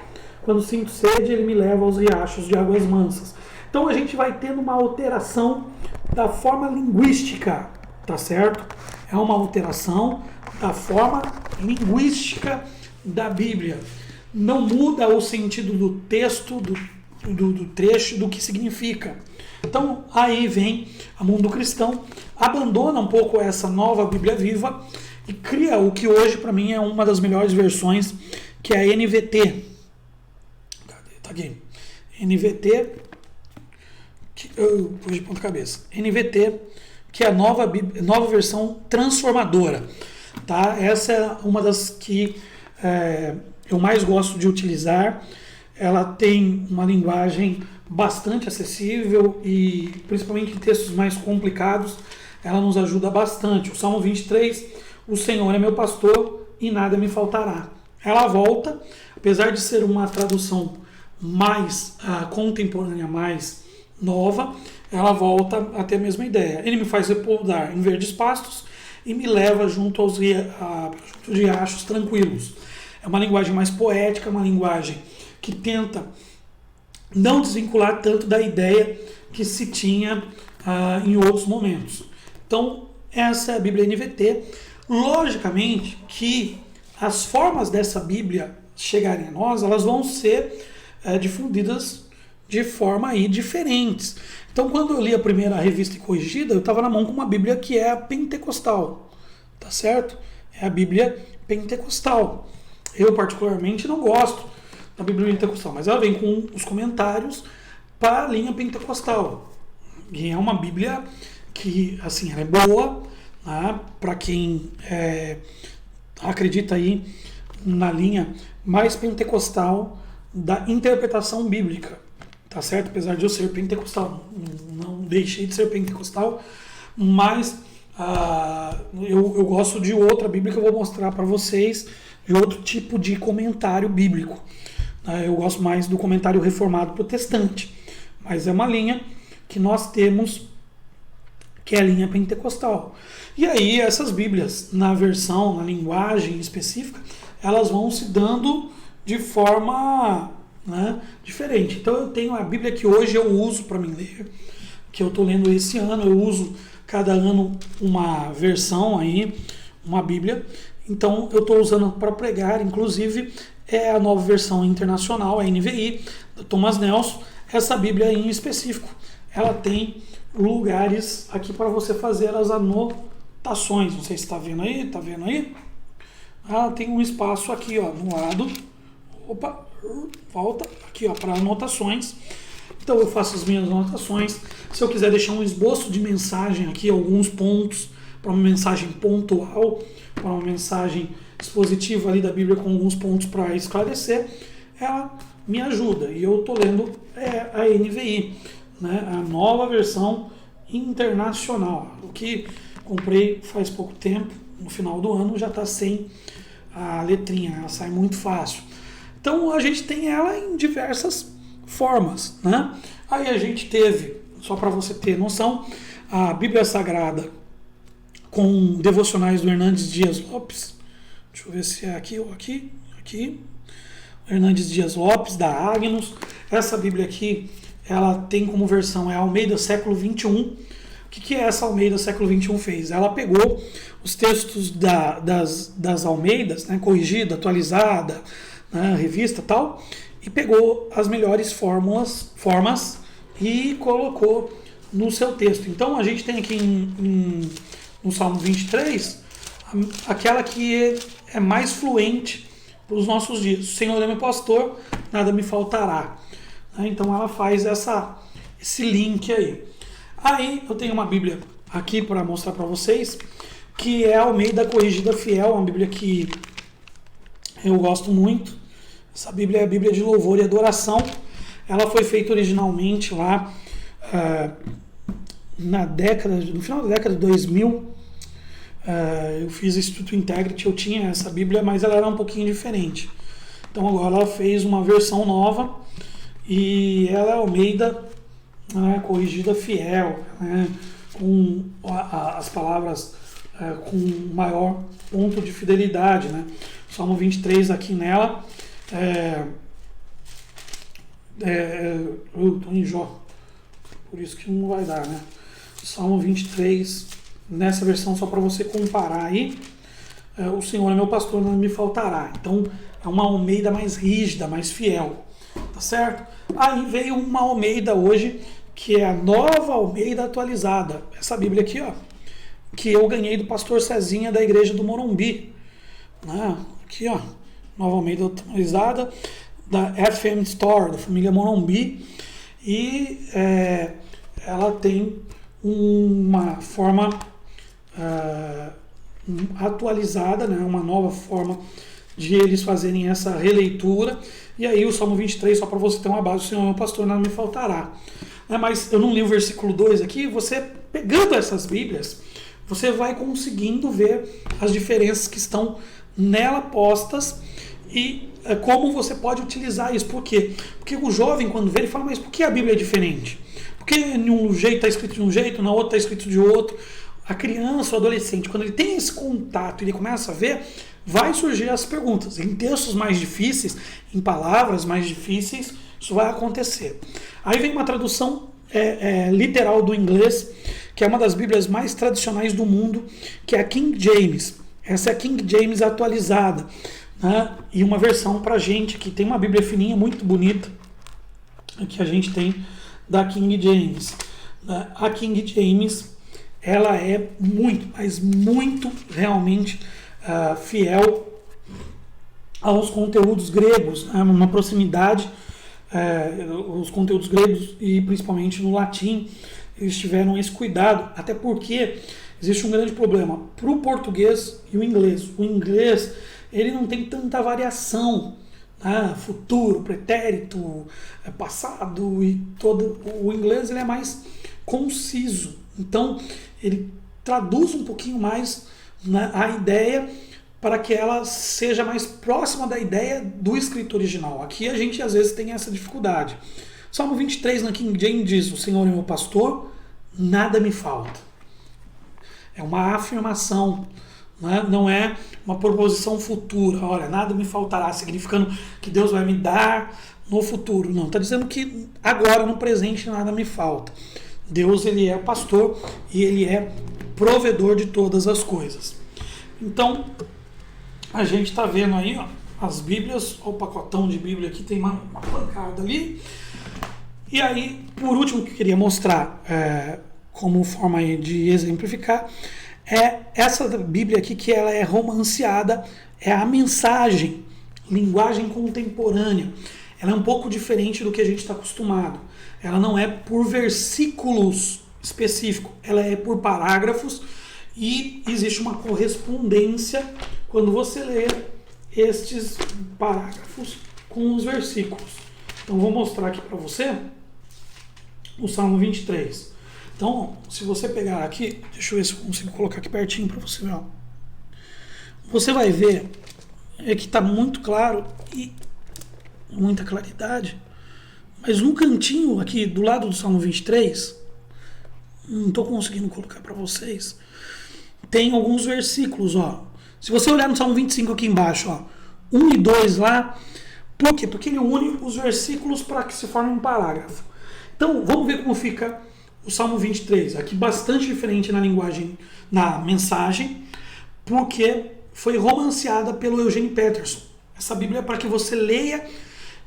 Quando sinto sede, Ele me leva aos riachos de águas mansas. Então a gente vai tendo uma alteração da forma linguística, tá certo? É uma alteração da forma linguística da Bíblia. Não muda o sentido do texto, do trecho, do que significa. Então aí vem a Mundo Cristão, abandona um pouco essa nova Bíblia Viva e cria o que hoje para mim é uma das melhores versões, que é a NVT. Tá aqui. NVT... Eu pus de ponta cabeça. NVT, que é a nova versão transformadora. Tá? Essa é uma das que eu mais gosto de utilizar. Ela tem uma linguagem bastante acessível e, principalmente em textos mais complicados, ela nos ajuda bastante. O Salmo 23, o Senhor é meu pastor e nada me faltará. Ela volta, apesar de ser uma tradução mais contemporânea, mais nova, ela volta a ter a mesma ideia. Ele me faz repousar em verdes pastos e me leva junto aos riachos tranquilos. É uma linguagem mais poética, uma linguagem que tenta não desvincular tanto da ideia que se tinha em outros momentos. Então, essa é a Bíblia NVT. Logicamente que as formas dessa Bíblia chegarem a nós, elas vão ser difundidas de forma aí diferentes. Então, quando eu li a primeira revista corrigida, eu estava na mão com uma Bíblia que é a pentecostal, tá certo? É a Bíblia pentecostal. Eu, particularmente, não gosto da Bíblia pentecostal, mas ela vem com os comentários para a linha pentecostal. E é uma Bíblia que, assim, ela é boa, né, para quem acredita aí na linha mais pentecostal da interpretação bíblica. Tá certo? Apesar de eu ser pentecostal, não deixei de ser pentecostal, mas eu gosto de outra Bíblia que eu vou mostrar para vocês, de outro tipo de comentário bíblico. Eu gosto mais do comentário reformado protestante, mas é uma linha que nós temos, que é a linha pentecostal. E aí essas Bíblias, na versão, na linguagem específica, elas vão se dando de forma... diferente. Então eu tenho a Bíblia que hoje eu uso para me ler, que eu estou lendo esse ano, eu uso cada ano uma versão aí, uma Bíblia, então eu estou usando para pregar, inclusive é a nova versão internacional, a NVI, da Thomas Nelson. Essa Bíblia em específico, ela tem lugares aqui para você fazer as anotações, não sei se está vendo aí? Ela tem um espaço aqui, ó, no lado, volta aqui, ó, para anotações. Então eu faço as minhas anotações. Se eu quiser deixar um esboço de mensagem aqui, alguns pontos para uma mensagem pontual, para uma mensagem expositiva ali da Bíblia com alguns pontos para esclarecer, ela me ajuda. E eu estou lendo a NVI, né, a nova versão internacional. O que comprei faz pouco tempo, no final do ano já está sem a letrinha, ela sai muito fácil. Então a gente tem ela em diversas formas, né? Aí a gente teve, só para você ter noção, a Bíblia Sagrada com devocionais do Hernandes Dias Lopes. Deixa eu ver se é aqui ou aqui. Hernandes Dias Lopes, da Agnus. Essa Bíblia aqui, ela tem como versão, é a Almeida século XXI. O que essa Almeida século XXI fez? Ela pegou os textos das Almeidas, né, corrigida, atualizada, né, revista e tal, e pegou as melhores formas e colocou no seu texto. Então a gente tem aqui no Salmo 23 aquela que é mais fluente para os nossos dias. O Senhor é meu pastor, nada me faltará. Então ela faz esse link aí. Aí eu tenho uma Bíblia aqui para mostrar para vocês, que é a Almeida Corrigida Fiel, uma Bíblia que eu gosto muito. Essa Bíblia é a Bíblia de louvor e adoração. Ela foi feita originalmente lá no final da década de 2000. Eu fiz Instituto Integrity, eu tinha essa Bíblia, mas ela era um pouquinho diferente. Então agora ela fez uma versão nova e ela é Almeida, né, corrigida fiel, né, com as palavras com maior ponto de fidelidade, né? Salmo 23 aqui nela, eu estou em Jó, por isso que não vai dar, né? Salmo 23, nessa versão, só para você comparar aí, o Senhor é meu pastor, não me faltará. Então, é uma Almeida mais rígida, mais fiel, tá certo? Aí veio uma Almeida hoje, que é a nova Almeida atualizada. Essa Bíblia aqui, ó, que eu ganhei do pastor Cezinha da igreja do Morumbi, né? Aqui, ó, nova Almeida atualizada, da FM Store, da família Morumbi, e ela tem uma forma atualizada, né? Uma nova forma de eles fazerem essa releitura. E aí o Salmo 23, só para você ter uma base, o Senhor é meu pastor, nada me faltará. Mas eu não li o versículo 2 aqui. Você pegando essas Bíblias, você vai conseguindo ver as diferenças que estão nela postas e como você pode utilizar isso. Por quê? Porque o jovem, quando vê, ele fala, mas por que a Bíblia é diferente? Porque em um jeito está escrito de um jeito, na outra está escrito de outro. A criança, o adolescente, quando ele tem esse contato e ele começa a ver, vai surgir as perguntas. Em textos mais difíceis, em palavras mais difíceis, isso vai acontecer. Aí vem uma tradução literal do inglês, que é uma das Bíblias mais tradicionais do mundo, que é a King James. Essa é a King James atualizada, né? E uma versão para a gente, que tem uma Bíblia fininha, muito bonita, que a gente tem da King James. A King James, ela é muito, mas muito realmente fiel aos conteúdos gregos, né? Uma proximidade, os conteúdos gregos e principalmente no latim, eles tiveram esse cuidado, até porque existe um grande problema para o português e o inglês. O inglês, ele não tem tanta variação, né? Futuro, pretérito, passado e todo. O inglês ele é mais conciso, então ele traduz um pouquinho mais, né, a ideia para que ela seja mais próxima da ideia do escrito original. Aqui a gente às vezes tem essa dificuldade. Salmo 23 na King James diz: o Senhor é meu pastor, nada me falta. É uma afirmação, né? Não é uma proposição futura. Olha, nada me faltará, significando que Deus vai me dar no futuro. Não, está dizendo que agora, no presente, nada me falta. Deus, ele é pastor e ele é provedor de todas as coisas. Então, a gente está vendo aí, ó, as Bíblias, ó, o pacotão de Bíblia aqui, tem uma pancada ali. E aí, por último, que eu queria mostrar como forma aí de exemplificar, é essa Bíblia aqui, que ela é romanceada, é a mensagem, linguagem contemporânea. Ela é um pouco diferente do que a gente está acostumado. Ela não é por versículos específicos, ela é por parágrafos e existe uma correspondência quando você lê estes parágrafos com os versículos. Então, vou mostrar aqui para você o Salmo 23. Então, se você pegar aqui, deixa eu ver se eu consigo colocar aqui pertinho para você ver. Ó. Você vai ver que está muito claro e muita claridade. Mas no cantinho aqui do lado do Salmo 23, não estou conseguindo colocar para vocês, tem alguns versículos. Ó. Se você olhar no Salmo 25 aqui embaixo, ó, 1 e 2 lá, por quê? Porque ele une os versículos para que se forme um parágrafo. Então, vamos ver como fica o Salmo 23. Aqui bastante diferente na linguagem, na mensagem, porque foi romanceada pelo Eugene Peterson. Essa Bíblia é para que você leia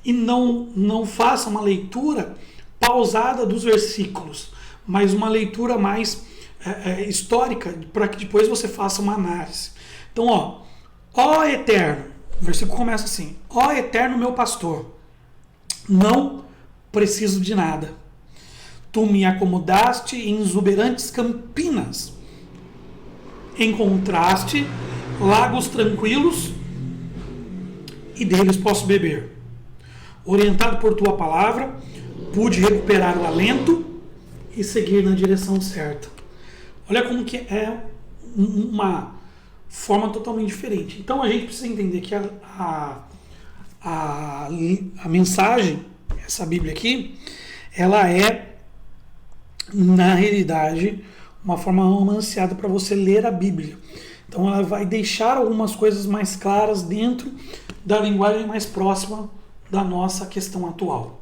e não faça uma leitura pausada dos versículos, mas uma leitura mais histórica, para que depois você faça uma análise. Então, ó Eterno, o versículo começa assim: ó Eterno meu pastor, não preciso de nada. Tu me acomodaste em exuberantes campinas, encontraste lagos tranquilos e deles posso beber. Orientado por tua palavra, pude recuperar o alento e seguir na direção certa. Olha como que é uma forma totalmente diferente. Então a gente precisa entender que a mensagem, essa Bíblia aqui, ela é, na realidade, uma forma romanceada para você ler a Bíblia. Então ela vai deixar algumas coisas mais claras dentro da linguagem mais próxima da nossa questão atual.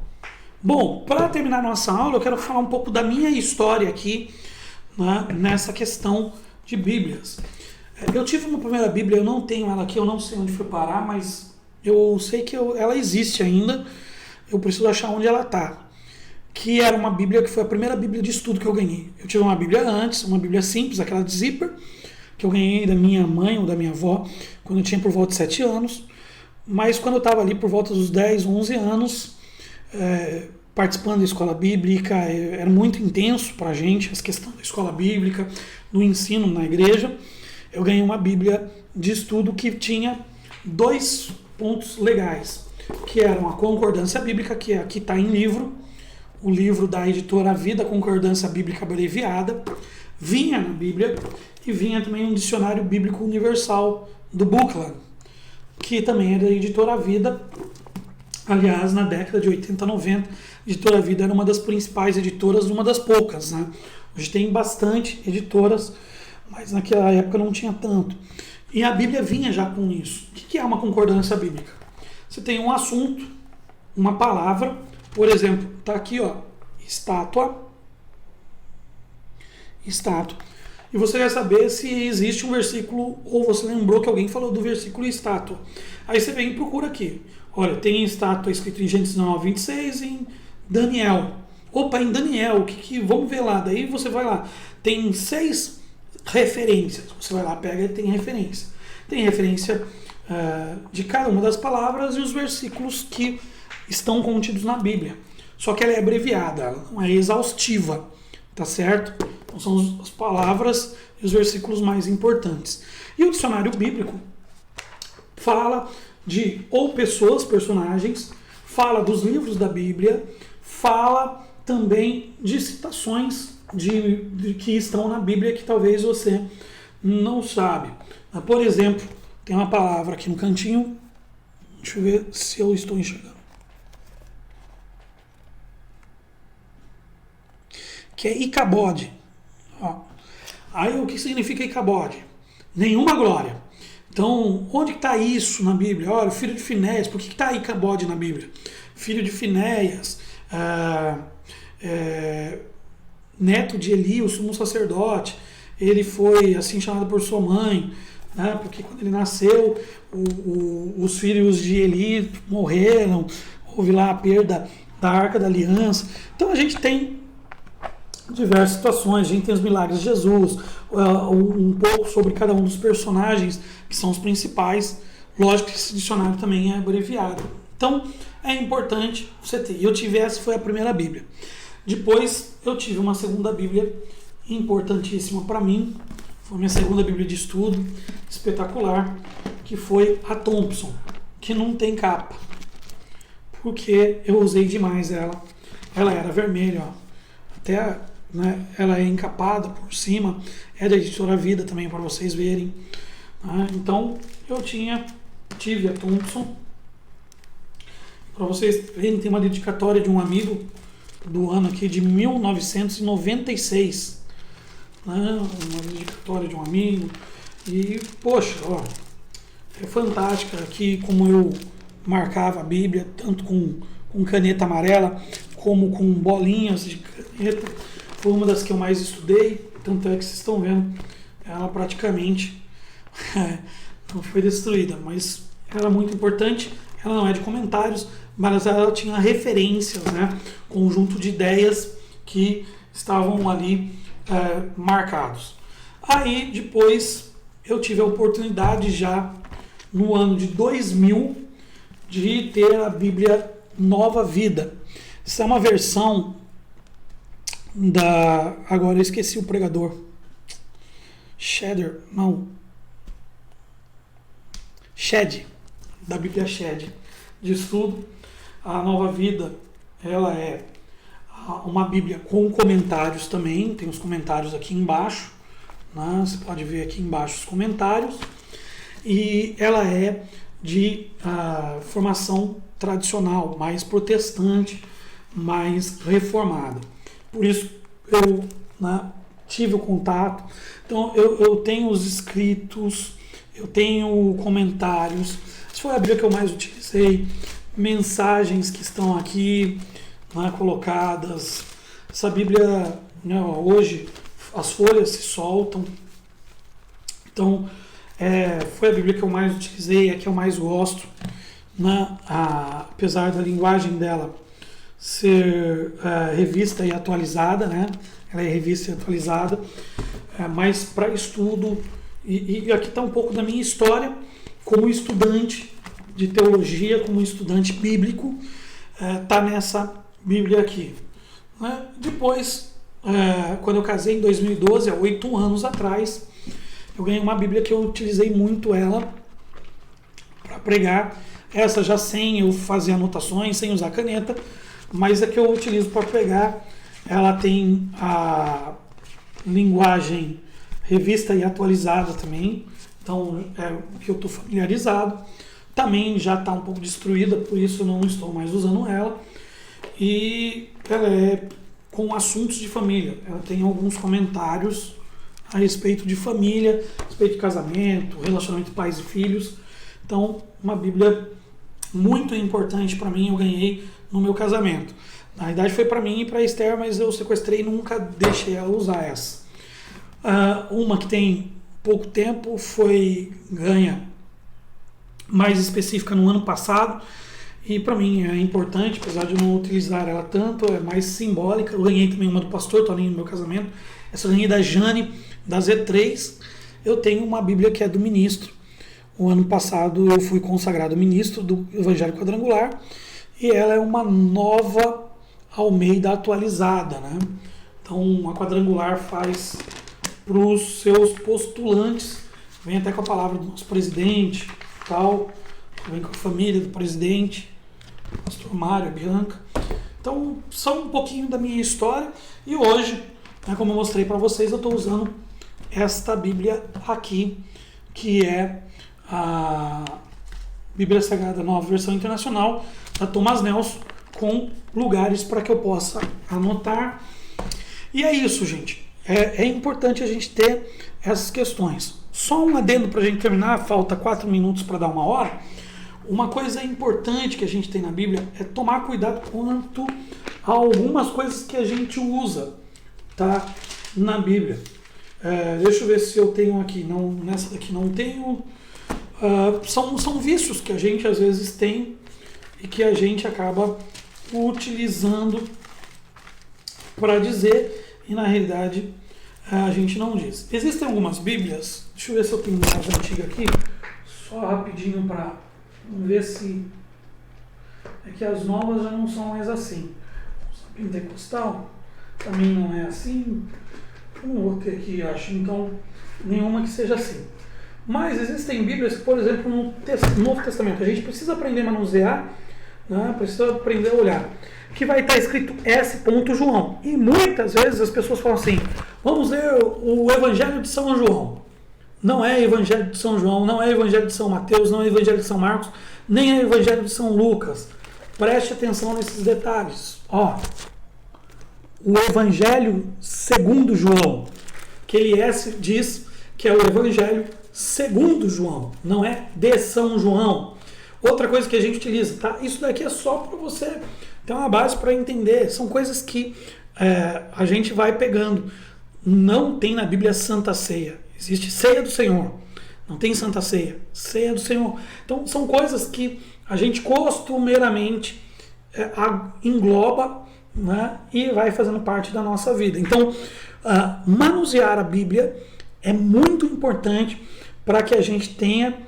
Bom, para terminar nossa aula, eu quero falar um pouco da minha história aqui, né, nessa questão de Bíblias. Eu tive uma primeira Bíblia, eu não tenho ela aqui, eu não sei onde foi parar, mas eu sei que ela existe ainda, eu preciso achar onde ela está. Que era uma Bíblia que foi a primeira Bíblia de estudo que eu ganhei. Eu tive uma Bíblia antes, uma Bíblia simples, aquela de zíper, que eu ganhei da minha mãe ou da minha avó, quando eu tinha por volta de 7 anos. Mas quando eu estava ali por volta dos 10, 11 anos, participando da escola bíblica, era muito intenso para a gente, as questões da escola bíblica, do ensino na igreja. Eu ganhei uma Bíblia de estudo que tinha 2 pontos legais, que eram a concordância bíblica, que aqui está em livro, o livro da editora Vida, Concordância Bíblica Abreviada, vinha na Bíblia, e vinha também um dicionário bíblico universal do Buckland, que também é da editora Vida. Aliás, na década de 80, 90, a editora Vida era uma das principais editoras, uma das poucas, né? Hoje tem bastante editoras, mas naquela época não tinha tanto. E a Bíblia vinha já com isso. O que é uma concordância bíblica? Você tem um assunto, uma palavra, por exemplo, está aqui, ó, estátua, e você quer saber se existe um versículo, ou você lembrou que alguém falou do versículo estátua. Aí você vem e procura aqui. Olha, tem estátua escrito em Gênesis 9, 26, em Daniel. Opa, em Daniel, vamos ver lá. Daí você vai lá. Tem 6 referências. Você vai lá, pega e tem referência. Tem referência de cada uma das palavras e os versículos que estão contidos na Bíblia. Só que ela é abreviada, ela não é exaustiva, tá certo? Então são as palavras e os versículos mais importantes. E o dicionário bíblico fala de ou pessoas, personagens, fala dos livros da Bíblia, fala também de citações de que estão na Bíblia que talvez você não sabe. Por exemplo, tem uma palavra aqui no cantinho, deixa eu ver se eu estou enxergando, que é Icabode. Ó. Aí o que significa Icabode? Nenhuma glória. Então, onde está isso na Bíblia? Olha, o filho de Finéias, por que está Icabode na Bíblia? Filho de Finéias, neto de Eli, o sumo sacerdote, ele foi assim chamado por sua mãe, né? Porque quando ele nasceu, os filhos de Eli morreram, houve lá a perda da Arca da Aliança. Então a gente tem diversas situações, a gente tem os milagres de Jesus, um pouco sobre cada um dos personagens que são os principais. Lógico que esse dicionário também é abreviado. Então é importante você ter. Eu tive essa, foi a primeira Bíblia. Depois eu tive uma segunda Bíblia importantíssima para mim, foi minha segunda Bíblia de estudo, espetacular, que foi a Thompson, que não tem capa, porque eu usei demais ela. Ela era vermelha, ó. Até, né, ela é encapada por cima, é da editora Vida também, para vocês verem. Então eu tive a Thompson. Para vocês verem, tem uma dedicatória de um amigo do ano aqui de 1996. Uma dedicatória de um amigo. E, poxa, ó, é fantástica aqui como eu marcava a Bíblia, tanto com caneta amarela, como com bolinhas de caneta. Foi uma das que eu mais estudei, tanto é que vocês estão vendo, ela praticamente não foi destruída, mas era muito importante. Ela não é de comentários, mas ela tinha referências, né? Conjunto de ideias que estavam ali marcados. Aí depois eu tive a oportunidade já no ano de 2000 de ter a Bíblia Nova Vida. Essa é uma versão da... Agora eu esqueci o pregador. Shed. da Bíblia Shed de estudo. A Nova Vida, ela é uma Bíblia com comentários também, tem os comentários aqui embaixo, né? Você pode ver aqui embaixo os comentários, e ela é de formação tradicional, mais protestante, mais reformada. Por isso eu, né, tive o contato. Então eu tenho os escritos, eu tenho comentários. Essa foi a Bíblia que eu mais utilizei, mensagens que estão aqui, né, colocadas. Essa Bíblia, né, hoje as folhas se soltam. Então foi a Bíblia que eu mais utilizei, a que eu mais gosto, né, apesar da linguagem dela ser revista e atualizada, né? Ela é revista e atualizada, mas para estudo, e aqui está um pouco da minha história como estudante de teologia, como estudante bíblico, está nessa Bíblia aqui. Né? Depois, quando eu casei em 2012, há 8 anos atrás, eu ganhei uma Bíblia que eu utilizei muito ela para pregar, essa já sem eu fazer anotações, sem usar caneta, mas a que eu utilizo para pregar, ela tem a linguagem revista e atualizada também, então é o que eu estou familiarizado. Também já está um pouco destruída, por isso eu não estou mais usando ela. E ela é com assuntos de família, ela tem alguns comentários a respeito de família, a respeito de casamento, relacionamento de pais e filhos. Então, uma Bíblia muito importante para mim, eu ganhei no meu casamento. Na verdade foi para mim e para a Esther, mas eu sequestrei e nunca deixei ela usar essa. Uma que tem pouco tempo foi ganha mais específica no ano passado, e para mim é importante, apesar de eu não utilizar ela tanto, é mais simbólica. Eu ganhei também uma do pastor Toninho no meu casamento, essa eu ganhei da Jane, da Z3. Eu tenho uma Bíblia que é do ministro. O ano passado eu fui consagrado ministro do Evangelho Quadrangular, e ela é uma nova Almeida atualizada, né? Então a Quadrangular faz para os seus postulantes, vem até com a palavra do nosso presidente, tal, vem com a família do presidente, pastor Mário, a Bianca. Então são um pouquinho da minha história, e hoje, né, como eu mostrei para vocês, eu estou usando esta Bíblia aqui, que é a Bíblia Sagrada Nova Versão Internacional, da Thomas Nelson, com lugares para que eu possa anotar. E é isso, gente. É importante a gente ter essas questões. Só um adendo para a gente terminar, falta 4 minutos para dar 1 hora. Uma coisa importante que a gente tem na Bíblia é tomar cuidado quanto a algumas coisas que a gente usa, tá, na Bíblia. Deixa eu ver se eu tenho aqui. Não, nessa daqui não tenho. São vícios que a gente às vezes tem e que a gente acaba utilizando para dizer, e na realidade a gente não diz. Existem algumas Bíblias, deixa eu ver se eu tenho mais antiga aqui, só rapidinho para ver se é que as novas já não são mais assim. A pentecostal também não é assim. Não vou ter aqui, acho, então, nenhuma que seja assim. Mas existem Bíblias que, por exemplo, no Novo Testamento, a gente precisa aprender a manusear, né? Precisa aprender a olhar, que vai estar escrito S. João. E muitas vezes as pessoas falam assim: vamos ler o Evangelho de São João. Não é Evangelho de São João, não é Evangelho de São Mateus, não é Evangelho de São Marcos, nem é Evangelho de São Lucas. Preste atenção nesses detalhes. O Evangelho segundo João, aquele S diz que é o Evangelho segundo João, não é de São João. Outra coisa que a gente utiliza, tá? Isso daqui é só para você ter uma base para entender. São coisas que a gente vai pegando. Não tem na Bíblia Santa Ceia. Existe Ceia do Senhor. Não tem Santa Ceia. Ceia do Senhor. Então, são coisas que a gente costumeiramente engloba, né, e vai fazendo parte da nossa vida. Então, manusear a Bíblia é muito importante para que a gente tenha,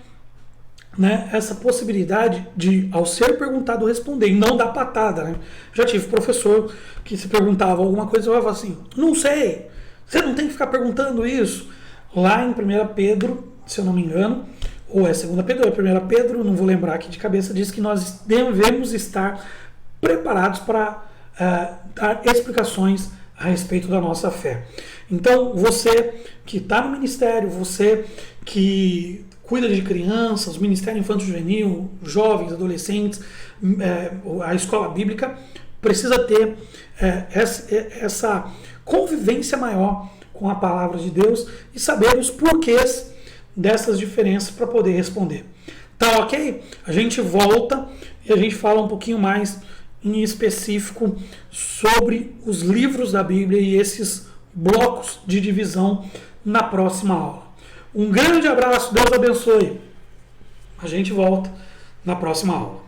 né, essa possibilidade de, ao ser perguntado, responder e não dar patada, né? Já tive professor que se perguntava alguma coisa, eu falava assim: não sei, você não tem que ficar perguntando isso. Lá em 1 Pedro, se eu não me engano, ou é 2 Pedro, ou é 1 Pedro, não vou lembrar aqui de cabeça, diz que nós devemos estar preparados para dar explicações a respeito da nossa fé. Então, você que está no ministério, você que cuida de crianças, o Ministério Infanto-Juvenil, jovens, adolescentes, a escola bíblica, precisa ter essa convivência maior com a palavra de Deus e saber os porquês dessas diferenças para poder responder. Tá ok? A gente volta e a gente fala um pouquinho mais em específico sobre os livros da Bíblia e esses blocos de divisão na próxima aula. Um grande abraço, Deus abençoe. A gente volta na próxima aula.